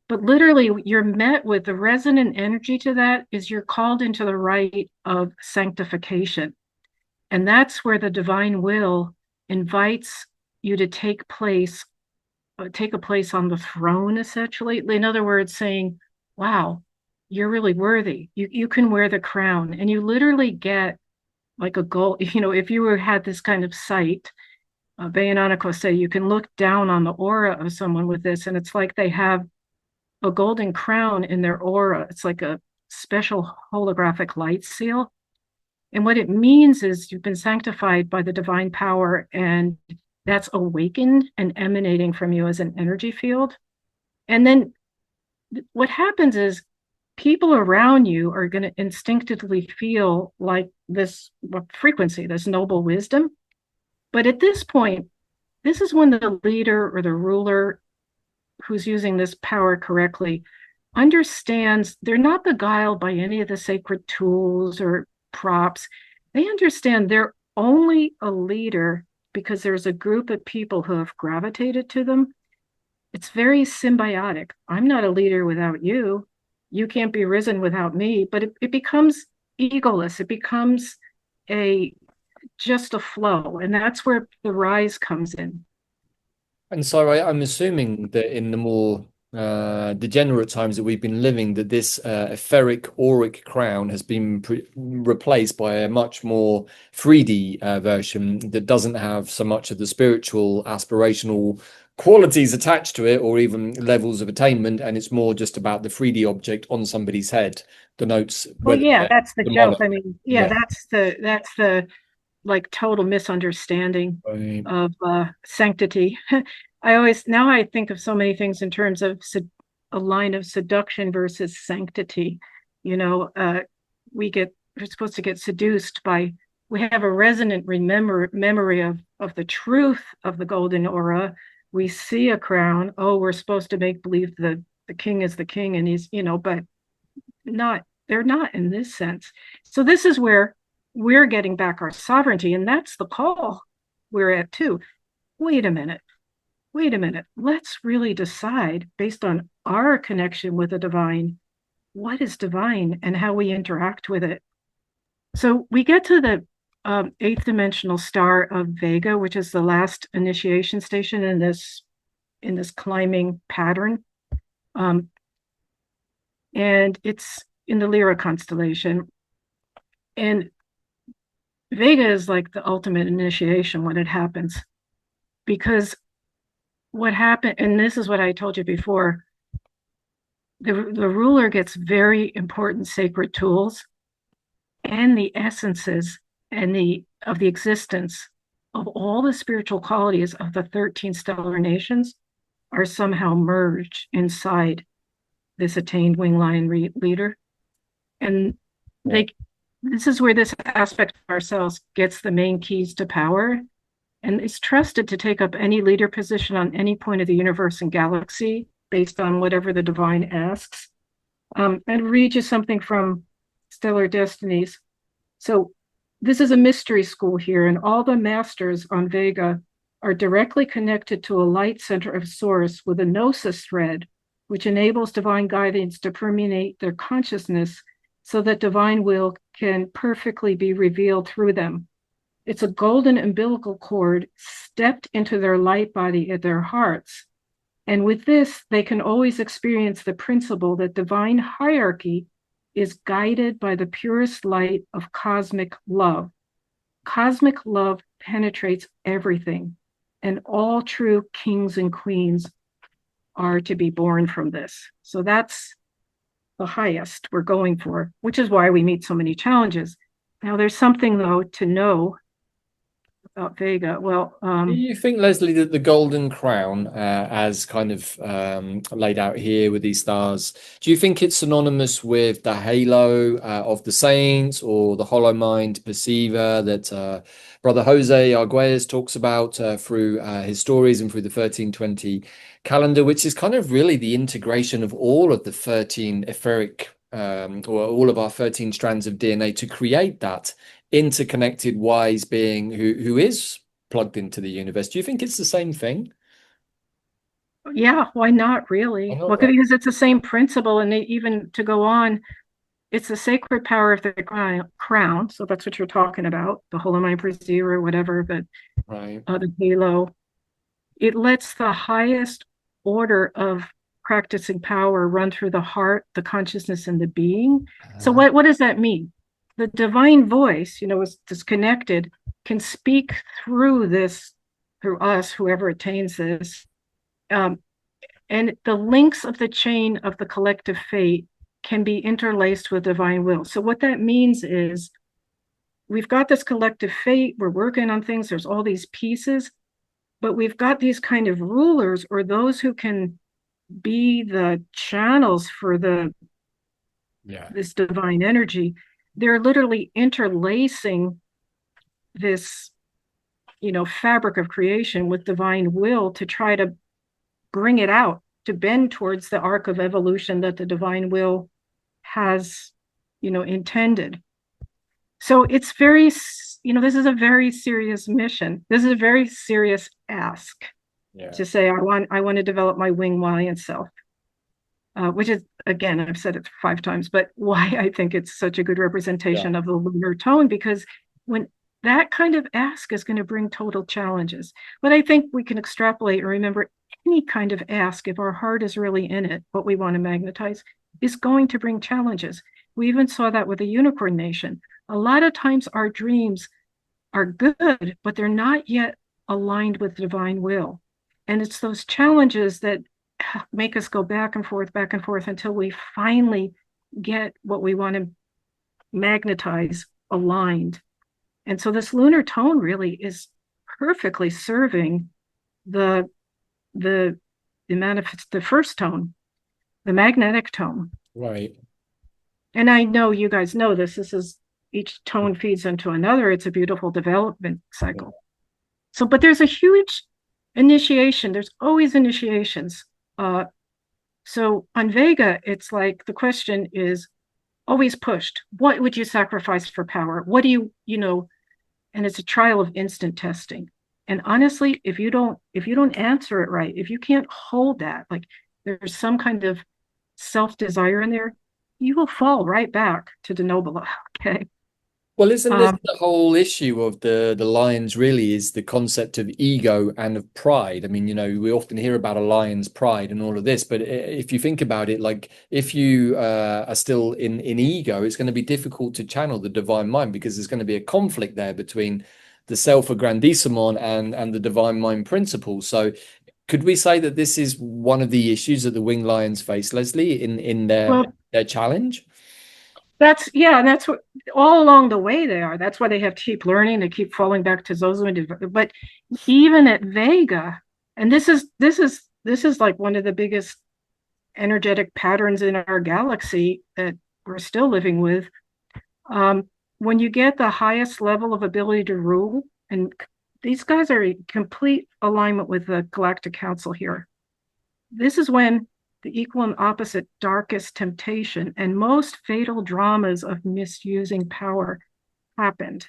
But literally, you're met with the resonant energy to that is you're called into the rite of sanctification. And that's where the divine will invites you to take a place on the throne, essentially. In other words, saying, wow, you're really worthy. You can wear the crown. And you literally get like a gold, if you had this kind of sight, Bayonanico say you can look down on the aura of someone with this, and it's like they have a golden crown in their aura. It's like a special holographic light seal. And what it means is you've been sanctified by the divine power, and that's awakened and emanating from you as an energy field. And then what happens is people around you are going to instinctively feel like this frequency, this noble wisdom. But at this point, this is when the leader or the ruler who's using this power correctly understands they're not beguiled by any of the sacred tools or props. They understand they're only a leader because there's a group of people who have gravitated to them. It's very symbiotic. I'm not a leader without you. You can't be risen without me, but it becomes egoless. It becomes just a flow. And that's where the rise comes in.
And so I'm assuming that in the more degenerate times that we've been living, that this etheric auric crown has been replaced by a much more 3D version that doesn't have so much of the spiritual aspirational qualities attached to it or even levels of attainment, and it's more just about the 3D object on somebody's head denotes
Well,
whether
yeah,
they're
that's the
the
joke.
monarch.
I mean, yeah,
Yeah.
that's the like total misunderstanding
Right.
of sanctity. I think of so many things in terms of a line of seduction versus sanctity. You know, we're supposed to get seduced by, we have a resonant memory of the truth of the golden aura. We see a crown. Oh, we're supposed to make believe the king is the king and he's, but they're not in this sense. So this is where we're getting back our sovereignty, and that's the call we're at too. Wait a minute. Wait a minute. Let's really decide based on our connection with the divine, what is divine and how we interact with it. So we get to the eighth dimensional star of Vega, which is the last initiation station in this climbing pattern. And it's in the Lyra constellation. And Vega is like the ultimate initiation when it happens. Because what happened, and this is what I told you before, the ruler gets very important sacred tools and the essences of the existence of all the spiritual qualities of the 13 stellar nations are somehow merged inside this attained wing lion leader. And this is where this aspect of ourselves gets the main keys to power and is trusted to take up any leader position on any point of the universe and galaxy based on whatever the divine asks. And read you something from Stellar Destinies. So this is a mystery school here, and all the masters on Vega are directly connected to a light center of source with a gnosis thread, which enables divine guidance to permeate their consciousness so that divine will can perfectly be revealed through them. It's a golden umbilical cord stepped into their light body at their hearts. And with this, they can always experience the principle that divine hierarchy is guided by the purest light of cosmic love. Cosmic love penetrates everything, and all true kings and queens are to be born from this. So that's the highest we're going for, which is why we meet so many challenges. Now, there's something, though, to know. Vega. Well,
Do you think, Leslie, that the Golden Crown, as kind of laid out here with these stars, do you think it's synonymous with the halo of the saints or the hollow mind perceiver that Brother Jose Arguelles talks about through his stories and through the 1320 calendar, which is kind of really the integration of all of the 13 etheric or all of our 13 strands of DNA to create that interconnected wise being who is plugged into the universe. Do you think it's the same thing?
yeah, why not
Why
really?
not,
Well,
right?
because it's the same principle, and even to go on, it's the sacred power of the crown. So that's what you're talking about, the Holomine Perceiver, whatever,
Right.
the halo. It lets the highest order of practicing power run through the heart, the consciousness, and the being. So
Uh,
what does that mean? The divine voice, is disconnected, can speak through this, through us, whoever attains this. Um, and the links of the chain of the collective fate can be interlaced with divine will. So what that means is we've got this collective fate, we're working on things, there's all these pieces, but we've got these kind of rulers or those who can be the channels for
yeah.
this divine energy. They're literally interlacing this, fabric of creation with divine will to try to bring it out, to bend towards the arc of evolution that the divine will has, intended. So it's very, this is a very serious mission. This is a very serious ask
Yeah.
to say, I want to develop my wing lion self, which is, again, I've said it 5 times, but why I think it's such a good
Yeah.
representation of the lunar tone, because when that kind of ask is going to bring total challenges. But I think we can extrapolate and remember any kind of ask, if our heart is really in it, what we want to magnetize, is going to bring challenges. We even saw that with the unicorn nation. A lot of times our dreams are good, but they're not yet aligned with divine will. And it's those challenges that make us go back and forth until we finally get what we want to magnetize aligned. And so this lunar tone really is perfectly serving the the the first tone, the magnetic tone.
Right.
And I know you guys know this. This is each tone feeds into another. It's a beautiful development
Yeah.
cycle. So, but there's a huge initiation. There's always initiations. So on Vega, it's like the question is always pushed. What would you sacrifice for power? What do and it's a trial of instant testing. And honestly, if you don't answer it right, if you can't hold that, like there's some kind of self-desire in there, you will fall right back to the nobula. Okay.
Well, isn't this
Um,
the whole issue of the lions really is the concept of ego and of pride? I mean, we often hear about a lion's pride and all of this, but if you think about it, like if you are still in ego, it's going to be difficult to channel the divine mind because there's going to be a conflict there between the self-aggrandissement and the divine mind principle. So could we say that this is one of the issues that the winged lions face, Leslie, in
well,
their challenge?
and that's what all along the way they are. That's why they have to keep learning, to keep falling back to Zozo. But even at Vega, and this is like one of the biggest energetic patterns in our galaxy that we're still living with. When you get the highest level of ability to rule, and these guys are in complete alignment with the Galactic Council here. This is when the equal and opposite darkest temptation and most fatal dramas of misusing power happened.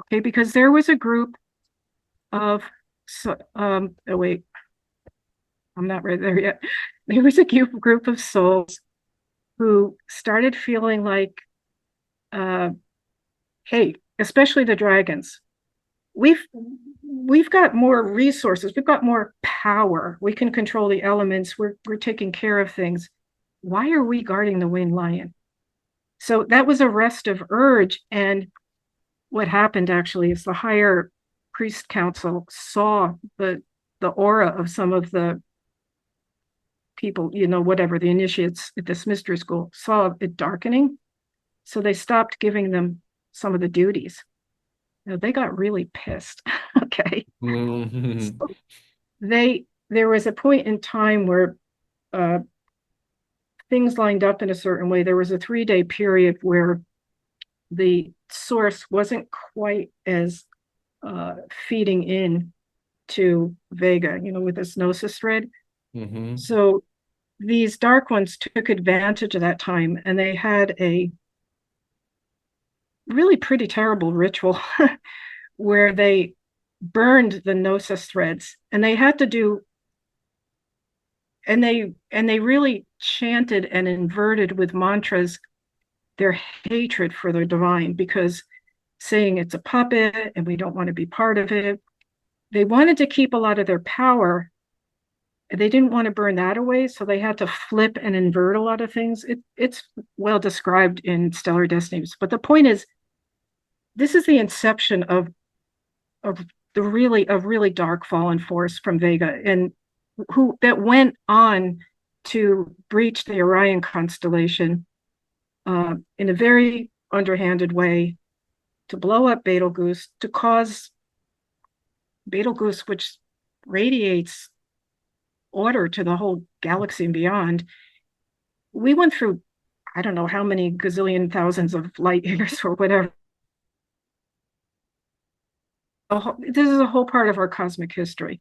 Okay, because there was a group of, oh wait, I'm not right there yet. There was a group of souls who started feeling like, uh, hey, especially the dragons, we've we've got more resources, we've got more power, we can control the elements, we're taking care of things. Why are we guarding the winged lion? So that was a restive urge. And what happened actually is the higher priest council saw the aura of some of the people, whatever the initiates at this mystery school saw it darkening. So they stopped giving them some of the duties. They got really pissed. Okay.
Mhm.
So there was a point in time where uh, things lined up in a certain way. There was a 3 day period where the source wasn't quite as uh, feeding in to Vega, with this gnosis thread.
Mhm.
So these dark ones took advantage of that time, and they had a really pretty terrible ritual where they burned the gnosis threads, and they had to do and they really chanted and inverted with mantras their hatred for the divine, because saying it's a puppet and we don't want to be part of it. They wanted to keep a lot of their power. They didn't want to burn that away, so they had to flip and invert a lot of things. It's well described in Stellar Destinies. But the point is, this is the inception of really dark fallen force from Vega, and who that went on to breach the Orion constellation in a very underhanded way, to blow up Betelgeuse, to cause Betelgeuse, which radiates order to the whole galaxy and beyond. We went through, I don't know how many gazillion thousands of light years or whatever. This is a whole part of our cosmic history,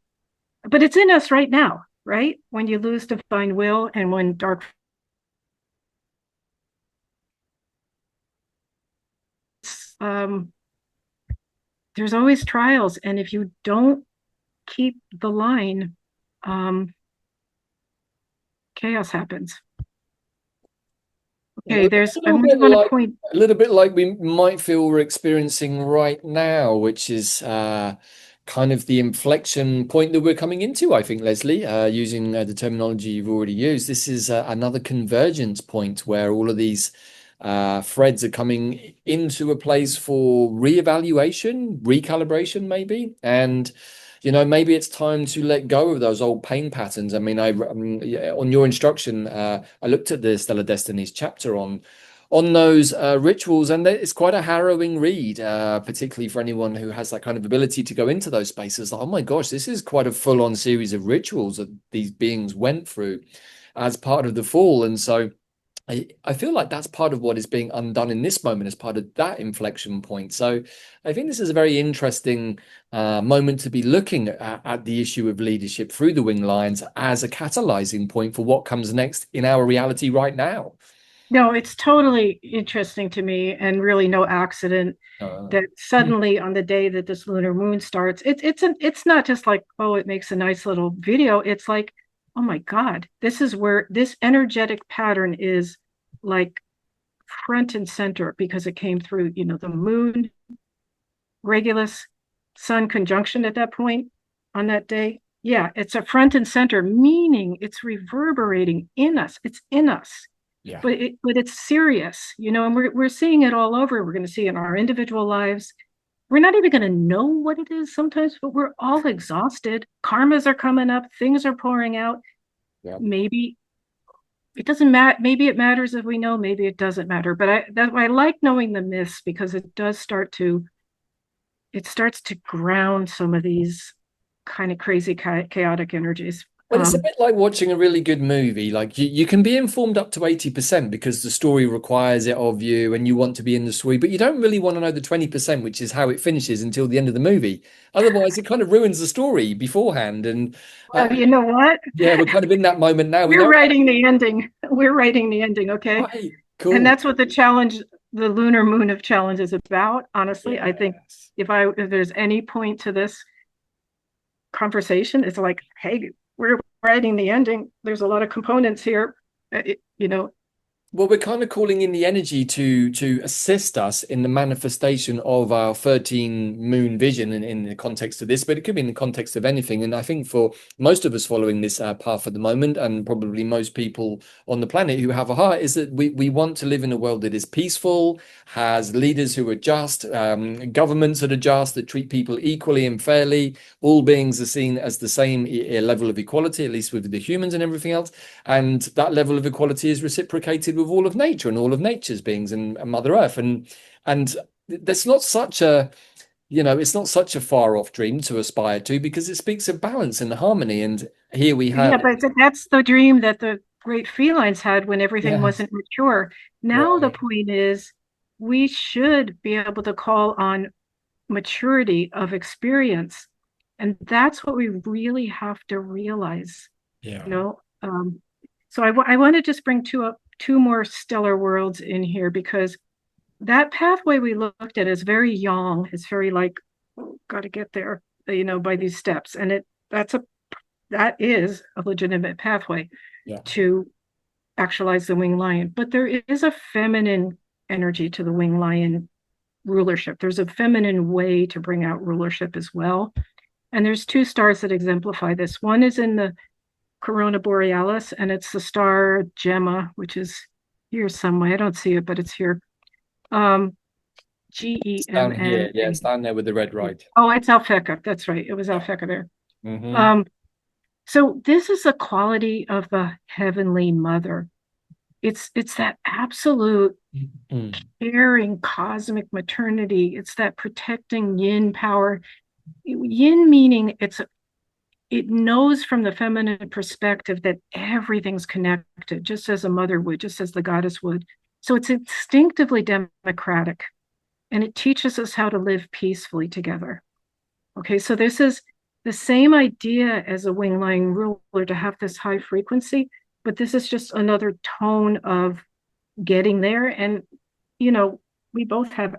but it's in us right now, right? When you lose divine will and when dark, um, there's always trials, and if you don't keep the line, um, chaos happens. Okay,
Well,
there's, I just want to point.
a little bit like we might feel we're experiencing right now, which is kind of the inflection point that we're coming into, I think, Leslie, using the terminology you've already used. This is another convergence point where all of these threads are coming into a place for reevaluation, recalibration, maybe. And maybe it's time to let go of those old pain patterns. I mean, yeah, on your instruction, I looked at the Stellar Destinies chapter on those rituals, and it's quite a harrowing read, particularly for anyone who has that kind of ability to go into those spaces. Like, oh my gosh, this is quite a full-on series of rituals that these beings went through as part of the fall, and so. I feel like that's part of what is being undone in this moment as part of that inflection point. So I think this is a very interesting moment to be looking at the issue of leadership through the wing lines as a catalyzing point for what comes next in our reality right now.
No, it's totally interesting to me, and really no accident
Uh,
that suddenly on the day that this lunar moon starts, it's not just like, oh, it makes a nice little video. It's like, oh my God, this is where this energetic pattern is, like, front and center, because it came through, the moon, Regulus, sun conjunction at that point on that day. Yeah, it's a front and center, meaning it's reverberating in us. It's in us,
yeah.
but it's serious, and we're seeing it all over. We're going to see it in our individual lives. We're not even going to know what it is sometimes, but we're all exhausted. Karmas are coming up, things are pouring out.
Yeah.
Maybe it doesn't matter. Maybe it matters if we know, maybe it doesn't matter. But I like knowing the myths, because it starts to ground some of these kind of crazy chaotic energies.
Well, it's a bit like watching a really good movie. Like you can be informed up to 80% because the story requires it of you and you want to be in the story, but you don't really want to know the 20%, which is how it finishes until the end of the movie. Otherwise, it kind of ruins the story beforehand. And
Well, you know what?
yeah, we're kind of in that moment now. We
We're
know,
writing the ending. We're writing the ending, okay?
right,
And
cool.
that's what the lunar moon of challenge is about. Honestly, I think
Yes.
if there's any point to this conversation, it's like, hey, we're writing the ending. There's a lot of components here. It, you know,
Well, we're kind of calling in the energy to assist us in the manifestation of our 13 moon vision in the context of this, but it could be in the context of anything. And I think for most of us following this path at the moment, and probably most people on the planet who have a heart, is that we want to live in a world that is peaceful, has leaders who are just, governments that are just, that treat people equally and fairly. All beings are seen as the same level of equality, at least with the humans and everything else. And that level of equality is reciprocated with all of nature and all of nature's beings and Mother Earth. And that's not such it's not such a far off dream to aspire to because it speaks of balance and harmony. And here we
Yeah,
have,
but that's the dream that the great felines had when everything
yes,
wasn't mature. Now the
right,
point is we should be able to call on maturity of experience. And that's what we really have to realize,
yeah,
you know. So I want to just bring two more stellar worlds in here because that pathway we looked at is very young. It's very like, oh, got to get there, by these steps. And that is a legitimate pathway
yeah.
to actualize the winged lion. But there is a feminine energy to the winged lion rulership. There's a feminine way to bring out rulership as well. And there's two stars that exemplify this. One is in the Corona Borealis, and it's the star Gemma, which is here somewhere. I don't see it, but it's here. Um,
It's down here.
Gemn.
Yeah, it's down there with the red right.
Oh, it's Alphecca. That's right. It was
Yeah.
Alphecca there.
Mm-hmm.
Um, so this is a quality of the Heavenly Mother. It's that absolute
Mm.
caring cosmic maternity. It's that protecting yin power. Yin meaning it knows from the feminine perspective that everything's connected, just as a mother would, just as the goddess would. So it's instinctively democratic, and it teaches us how to live peacefully together. Okay, so this is the same idea as a wing lion ruler to have this high frequency, but this is just another tone of getting there. And you know, we both have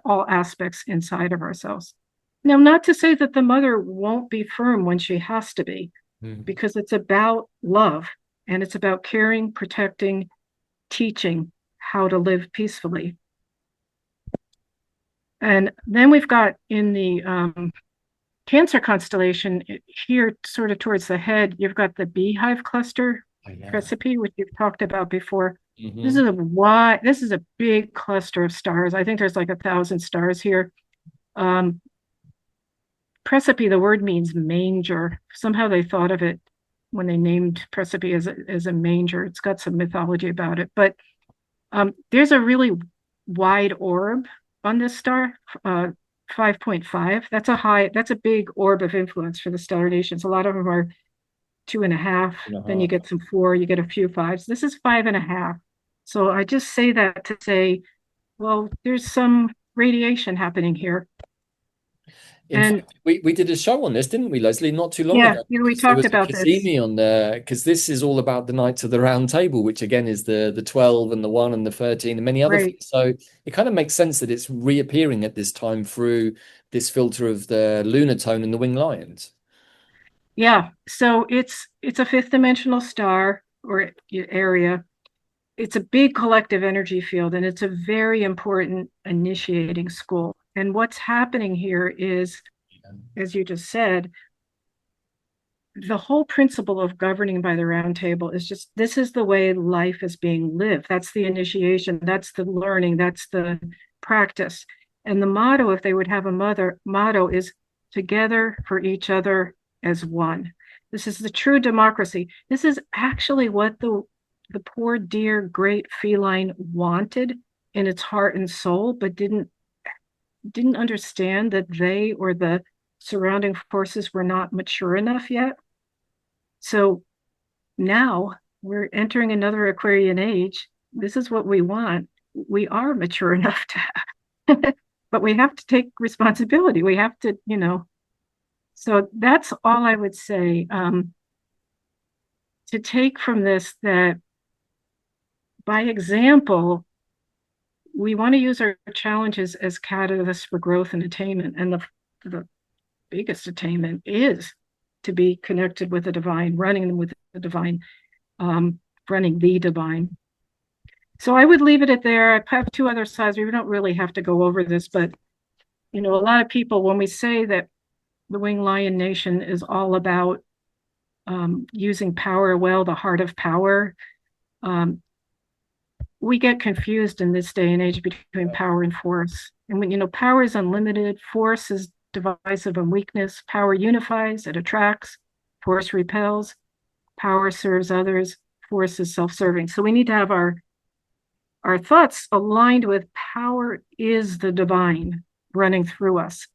all aspects inside of ourselves. Now, not to say that the mother won't be firm when she has to be,
Mm.
because it's about love and it's about caring, protecting, teaching how to live peacefully. And then we've got in the Cancer constellation here, sort of towards the head, you've got the beehive cluster
Oh, yeah.
recipe, which you've talked about before.
Mm-hmm.
This is a big cluster of stars. I think there's like 1,000 stars here. Um, Precipe, the word means manger. Somehow they thought of it when they named Precipe as a manger. It's got some mythology about it. But there's a really wide orb on this star, 5.5. That's a big orb of influence for the stellar nations. A lot of them are 2.5.
And a
Then you
half.
get some 4, you get a few 5s. This is 5.5. So I just say that to say, well, there's some radiation happening here.
In
And
fact, we did a show on this, didn't we, Leslie, not too long
yeah,
ago?
we
Because there
talked
was a
about this.
Cassini on there, because this is all about the Knights of the Round Table, which again is the 12 and the 1 and the 13 and many other
Right.
things. So it kind of makes sense that it's reappearing at this time through this filter of the lunar tone and the winged lions.
Yeah. So it's a fifth dimensional star or area. It's a big collective energy field, and it's a very important initiating school. And what's happening here is, as you just said, the whole principle of governing by the round table is just this is the way life is being lived. That's the initiation, that's the learning, that's the practice. And the motto, if they would have a motto, is together for each other as one. This is the true democracy. This is actually what the poor dear great feline wanted in its heart and soul, but didn't understand that they or the surrounding forces were not mature enough yet. So now we're entering another Aquarian age. This is what we want. We are mature enough to, but we have to take responsibility. We have to, So that's all I would say. To take from this that by example, we want to use our challenges as catalysts for growth and attainment. And the biggest attainment is to be connected with the divine, running with the divine, um, running the divine. So I would leave it at there. I have two other sides. We don't really have to go over this, but a lot of people, when we say that the Winged Lion Nation is all about using power well, the heart of power, um, we get confused in this day and age between power and force. And when power is unlimited, force is divisive and weakness. Power unifies, it attracts, force repels, power serves others, force is self-serving. So we need to have our thoughts aligned with power is the divine. running through us.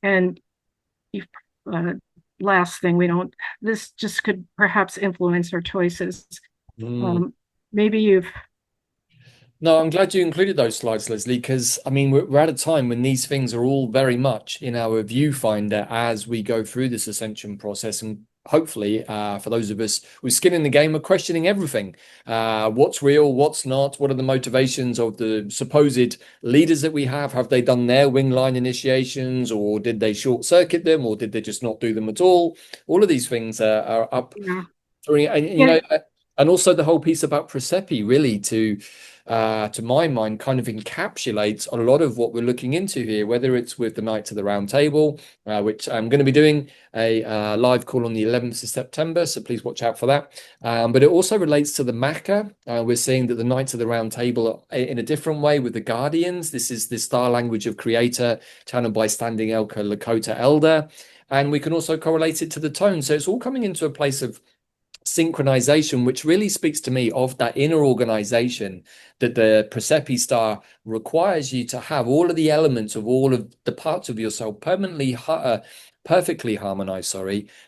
And uh, last thing, this just could perhaps influence our choices.
Mm.
Um, Maybe you've,
No, I'm glad you included those slides, Leslie, because I mean, we're at a time when these things are all very much in our viewfinder as we go through this ascension process. And hopefully, for those of us with skin in the game, are questioning everything. What's real, what's not, what are the motivations of the supposed leaders that we have? Have they done their wing line initiations, or did they short circuit them, or did they just not do them at all? All of these things are up.
yeah,
And
yeah,
and also the whole piece about Presepe really to my mind kind of encapsulates a lot of what we're looking into here, whether it's with the Knights of the Round Table, which I'm going to be doing a live call on the 11th of September, so please watch out for that. But it also relates to the Maca. We're seeing that the Knights of the Round Table are in a different way with the Guardians. This is the star language of Creator, channeled by Standing Elka Lakota Elder. And we can also correlate it to the tone. So it's all coming into a place of synchronization, which really speaks to me of that inner organization that the Persepi star requires you to have all of the elements of all of the parts of yourself perfectly harmonized,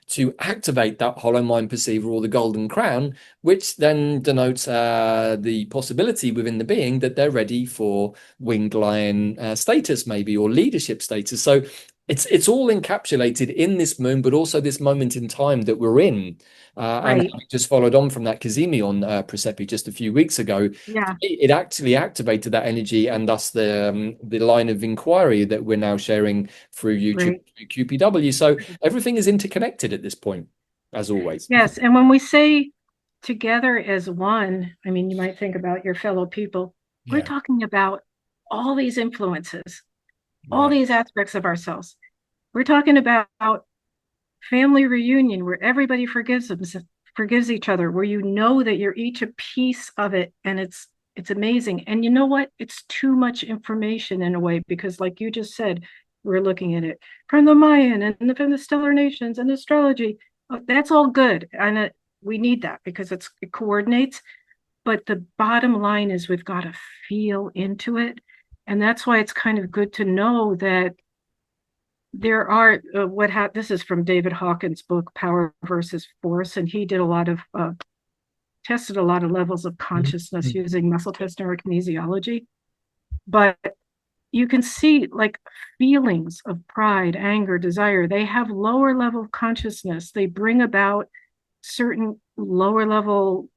to activate that hollow mind perceiver or the golden crown, which then denotes the possibility within the being that they're ready for winged lion status, maybe, or leadership status. So it's all encapsulated in this moon, but also this moment in time that we're in. And
right.
just followed on from that Kazemion Presepi just a few weeks ago.
Yeah,
It actually activated that energy and thus the line of inquiry that we're now sharing through YouTube,
right.
through QPW. So everything is interconnected at this point, as always.
Yes. And when we say together as one, I mean, you might think about your fellow people. We're
Yeah,
talking about all these influences, all
right.
these aspects of ourselves. We're talking about family reunion where everybody forgives each other, where you know that you're each a piece of it, and it's amazing. And you know what? It's too much information in a way because, like you just said, we're looking at it from the Mayan and from the stellar nations and astrology. That's all good, and we need that because it coordinates. But the bottom line is we've got to feel into it, and that's why it's kind of good to know that there are this is from David Hawkins' book Power versus Force, and he did a lot of tested a lot of levels of consciousness
Mhm.
using muscle testing or kinesiology. But you can see like feelings of pride, anger, desire, they have lower level consciousness. They bring about certain lower level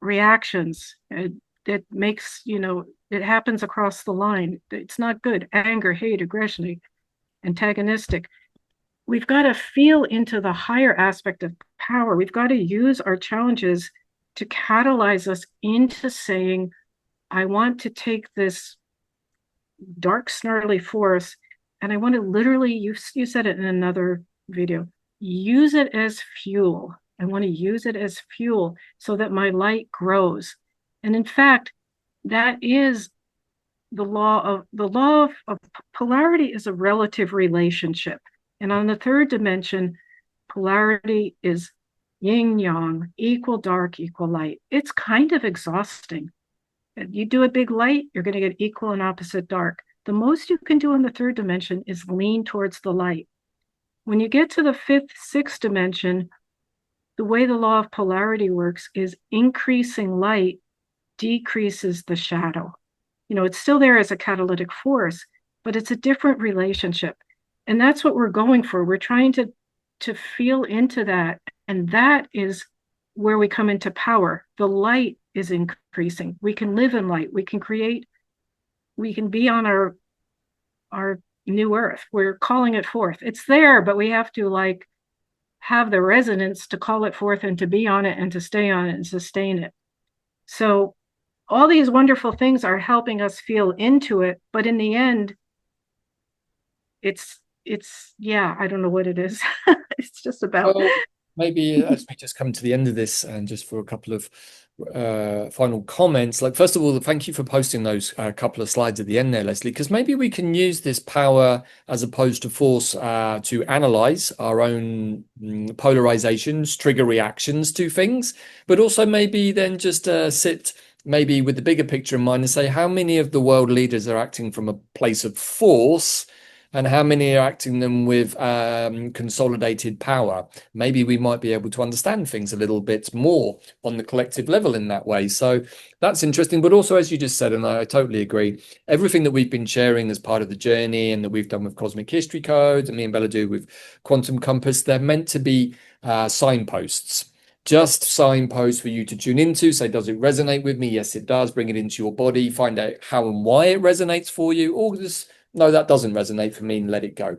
reactions that makes, it happens across the line. It's not good. Anger, hate, aggression, antagonistic. We've got to feel into the higher aspect of power. We've got to use our challenges to catalyze us into saying, I want to take this dark, snarly force, and I want to literally, you said it in another video, use it as fuel. I want to use it as fuel so that my light grows. And in fact, that is the law of polarity is a relative relationship. And on the third dimension, polarity is yin yang, equal dark, equal light. It's kind of exhausting. You do a big light, you're going to get equal and opposite dark. The most you can do in the third dimension is lean towards the light. When you get to the fifth, sixth dimension, the way the law of polarity works is increasing light decreases the shadow. It's still there as a catalytic force, but it's a different relationship. And that's what we're going for. We're trying to feel into that. And that is where we come into power. The light is increasing. We can live in light. We can create, we can be on our new earth. We're calling it forth. It's there, but we have to like have the resonance to call it forth and to be on it and to stay on it and sustain it. So all these wonderful things are helping us feel into it, but in the end, yeah, I don't know what it is. It's just about,
Well, maybe as we just come to the end of this, and just for a couple of final comments, like first of all, thank you for posting those couple of slides at the end there, Leslie, because maybe we can use this power as opposed to force to analyze our own polarizations, trigger reactions to things, but also maybe then just sit maybe with the bigger picture in mind and say how many of the world leaders are acting from a place of force and how many are acting them with consolidated power. Maybe we might be able to understand things a little bit more on the collective level in that way. So that's interesting. But also, as you just said, and I totally agree, everything that we've been sharing as part of the journey and that we've done with Cosmic History Codes, and me and Bella do with Quantum Compass, they're meant to be signposts. Just signposts for you to tune into. Say, does it resonate with me? Yes, it does. Bring it into your body. Find out how and why it resonates for you. Or just, no, that doesn't resonate for me, and let it go.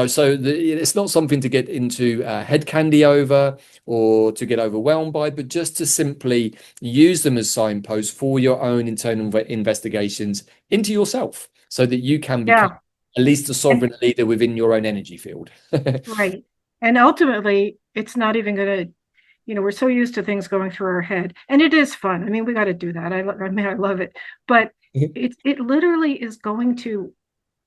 So it's not something to get into head candy over or to get overwhelmed by, but just to simply use them as signposts for your own internal investigations into yourself so that you can become
Yeah.
at least a
And
sovereign leader within your own energy field.
right. And ultimately, it's not even going to, we're so used to things going through our head, and it is fun. I mean, we got to do that. I mean, I love it, but it literally is going to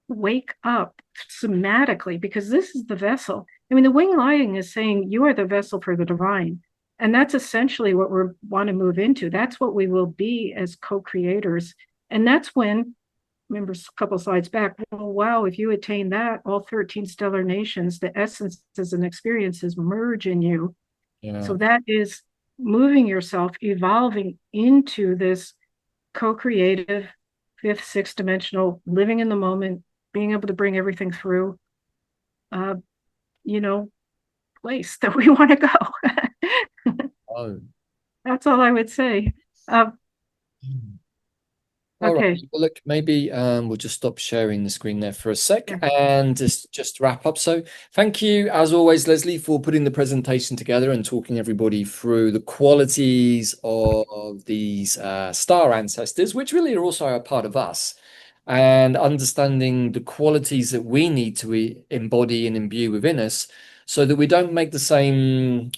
wake up somatically, because this is the vessel. I mean, the wing lighting is saying you are the vessel for the divine. And that's essentially what we want to move into. That's what we will be as co-creators. And that's when, remember a couple slides back, well, wow, if you attain that, all 13 stellar nations, the essences and experiences merge in you.
Yeah.
So that is moving yourself, evolving into this co-creative, fifth, sixth dimensional, living in the moment, being able to bring everything through, uh, you know, place that we want to go.
Oh.
That's all I would say. Uh,
All right.
okay.
Well, look, maybe we'll just stop sharing the screen there for a sec
Yeah.
and just wrap up. So, thank you, as always, Leslie, for putting the presentation together and talking everybody through the qualities of these star ancestors, which really are also a part of us, and understanding the qualities that we need to embody and imbue within us, so that we don't make the same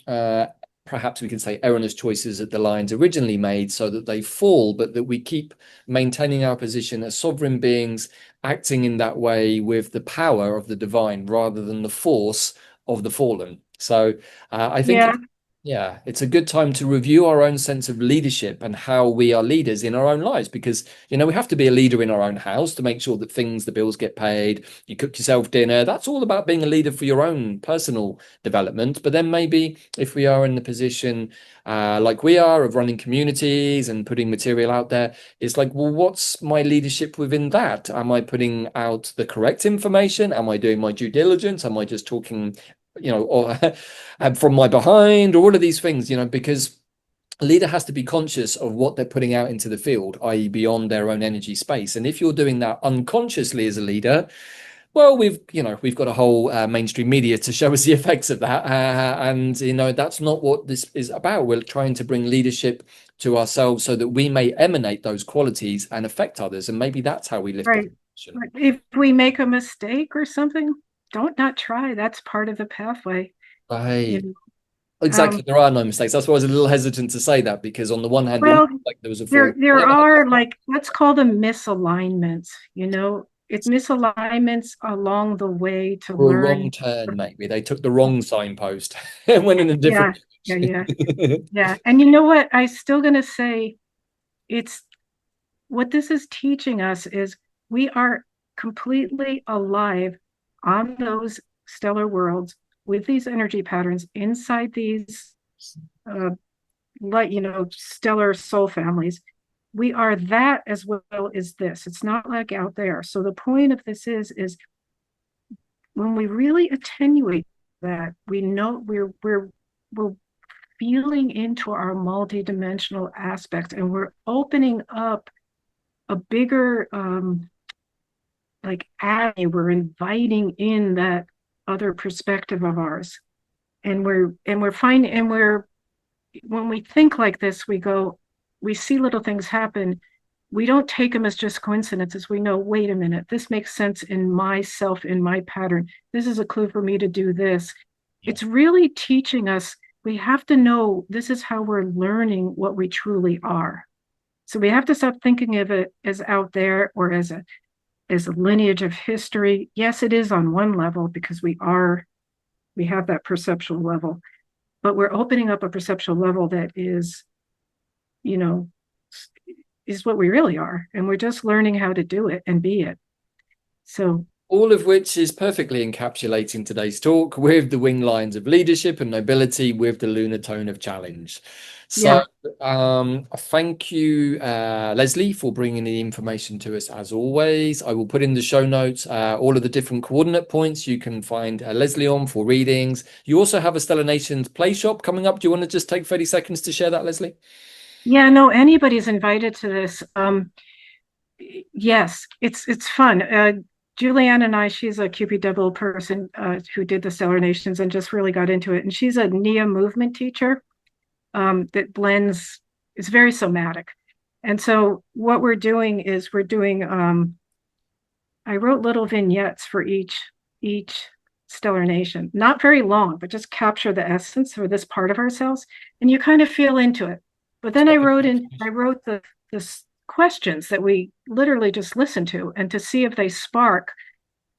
perhaps we can say erroneous choices that the lions originally made so that they fall, but that we keep maintaining our position as sovereign beings, acting in that way with the power of the divine rather than the force of the fallen. So I think
Yeah.
yeah, it's a good time to review our own sense of leadership and how we are leaders in our own lives because, we have to be a leader in our own house to make sure that the bills get paid, you cook yourself dinner. That's all about being a leader for your own personal development. But then maybe if we are in the position like we are of running communities and putting material out there, it's like, well, what's my leadership within that? Am I putting out the correct information? Am I doing my due diligence? Am I just talking or from my behind, or all of these things, because a leader has to be conscious of what they're putting out into the field, i.e., beyond their own energy space. And if you're doing that unconsciously as a leader, well, we've got a whole mainstream media to show us the effects of that, and that's not what this is about. We're trying to bring leadership to ourselves so that we may emanate those qualities and affect others, and maybe that's how we lift up.
Right. If we make a mistake or something, don't not try. That's part of the pathway. You
Right.
know.
Exactly. There are no mistakes. That's why I was a little hesitant to say that because on the one hand, it
Well,
looks like there was a fall.
there are, like, let's call them misalignments. It's misalignments along the way to
For a wrong
learn.
turn, maybe they took the wrong signpost and went in a
Yeah,
different
yeah, yeah,
direction.
yeah. And you know what? I still gonna say it's what this is teaching us is we are completely alive on those stellar worlds with these energy patterns inside these uh, stellar soul families. We are that as well as this. It's not like out there. So the point of this is when we really attenuate that, we know we're feeling into our multidimensional aspects, and we're opening up a bigger like avenue. We're inviting in that other perspective of ours, and we're finding, and we're when we think like this, we see little things happen. We don't take them as just coincidences. We know, wait a minute, this makes sense in myself, in my pattern. This is a clue for me to do this.
Yeah.
It's really teaching us. We have to know this is how we're learning what we truly are. So we have to stop thinking of it as out there or as a lineage of history. Yes, it is on one level because we have that perceptual level, but we're opening up a perceptual level that you know, is what we really are. And we're just learning how to do it and be it. So
All of which is perfectly encapsulating today's talk with the wing lines of leadership and nobility with the lunar tone of challenge. So,
Yeah.
thank you, Leslie, for bringing the information to us as always. I will put in the show notes all of the different coordinate points you can find Leslie on for readings. You also have a Stellar Nations play shop coming up. Do you want to just take 30 seconds to share that, Leslie?
Yeah, no, anybody's invited to this. Yes, it's fun. Julianne and I, she's a QP person who did the Stellar Nations and just really got into it. And she's a Nia movement teacher that blends, it's very somatic. And so what we're doing is we're doing, I wrote little vignettes for each stellar nation, not very long, but just capture the essence of this part of ourselves, and you kind of feel into it. But then I wrote the questions that we literally just listen to, and to see if they spark,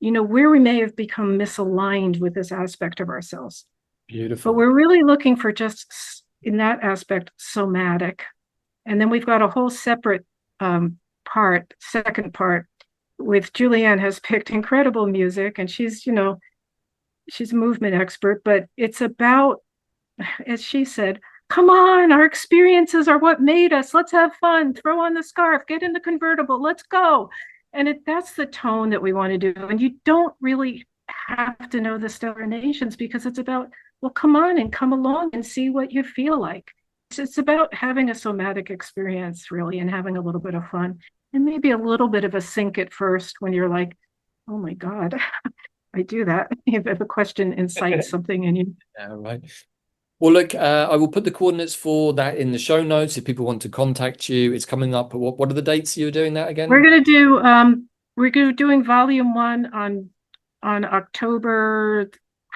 where we may have become misaligned with this aspect of ourselves. But
Beautiful.
we're really looking for just in that aspect somatic, and then we've got a whole separate second part with Julianne has picked incredible music, and she's a movement expert, but it's about, as she said, come on, our experiences are what made us. Let's have fun. Throw on the scarf, get in the convertible, let's go. And that's the tone that we want to do. And you don't really have to know the stellar nations because it's about, well, come on and come along and see what you feel like. It's about having a somatic experience, really, and having a little bit of fun and maybe a little bit of a sink at first when you're like, oh my God, I do that. If a question incites something in you.
Yeah, right. Well, look, I will put the coordinates for that in the show notes if people want to contact you. It's coming up. What are the dates you're doing that
We're
again?
gonna do doing volume one on October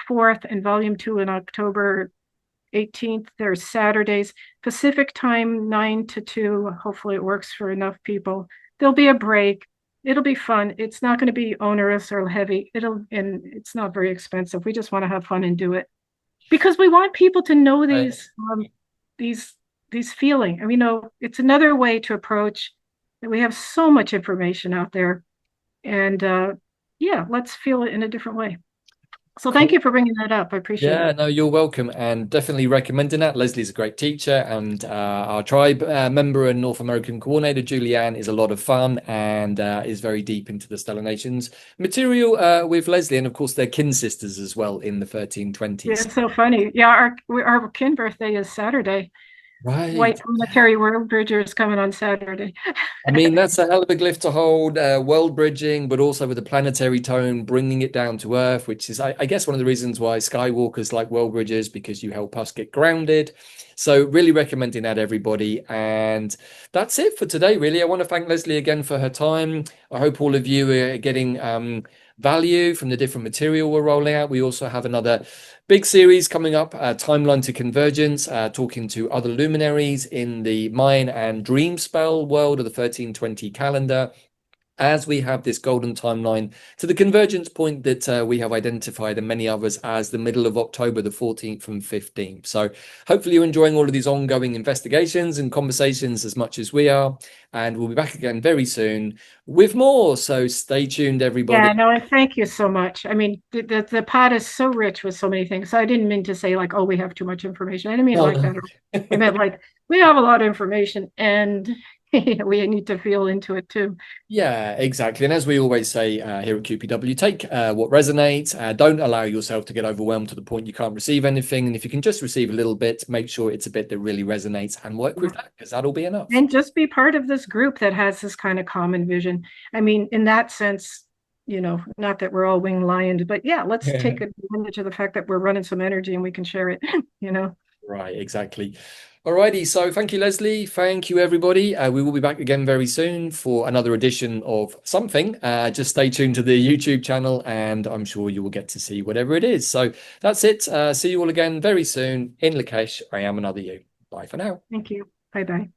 4th and volume two on October 18th. There's Saturdays, Pacific time 9 to 2. Hopefully it works for enough people. There'll be a break. It'll be fun. It's not going to be onerous or heavy. And it's not very expensive. We just want to have fun and do it because we want people to know
Right.
these these feeling. I mean, it's another way to approach that we have so much information out there, and yeah, let's feel it in a different way. So thank
Cool.
you for bringing that up. I appreciate
Yeah,
it.
no, you're welcome, and definitely recommending that. Leslie's a great teacher, and our tribe member and North American coordinator, Julianne, is a lot of fun and is very deep into the Stellar Nations material with Leslie, and of course, their kin sisters as well in the
Yeah,
1320s.
it's so funny. Yeah, our kin birthday is Saturday.
Right.
White planetary world bridger is coming on Saturday.
I mean, that's a hell of a glyph to hold, world bridging, but also with a planetary tone, bringing it down to Earth, which is, I guess, one of the reasons why Skywalkers like world bridges, because you help us get grounded. So, really recommending that, everybody. And that's it for today, really. I want to thank Leslie again for her time. I hope all of you are getting value from the different material we're rolling out. We also have another big series coming up, Timeline to Convergence, talking to other luminaries in the Mayan and Dream Spell world of the 1320 calendar, as we have this golden timeline to the convergence point that we have identified, and many others, as the middle of October, the 14th and 15th. So hopefully you're enjoying all of these ongoing investigations and conversations as much as we are. And we'll be back again very soon with more. So stay tuned, everybody.
Yeah, no, and thank you so much. I mean, the pot is so rich with so many things. So I didn't mean to say like, oh, we have too much information. I didn't mean it
No,
like
no.
that. I meant like we have a lot of information and we need to feel into it too.
Yeah, exactly. And as we always say here at QPW, take what resonates. Don't allow yourself to get overwhelmed to the point you can't receive anything. And if you can just receive a little bit, make sure it's a bit that really resonates and work
Yeah.
with that, because that'll be enough.
And just be part of this group that has this kind of common vision. I mean, in that sense, not that we're all wing lioned, but yeah, let's take advantage of the fact that we're running some energy and we can share it, you know.
Right, exactly. Alrighty, so thank you, Leslie. Thank you, everybody. We will be back again very soon for another edition of something. Just stay tuned to the YouTube channel, and I'm sure you will get to see whatever it is. So that's it. See you all again very soon in Lakesh. I am another you. Bye for now.
Thank you. Bye bye.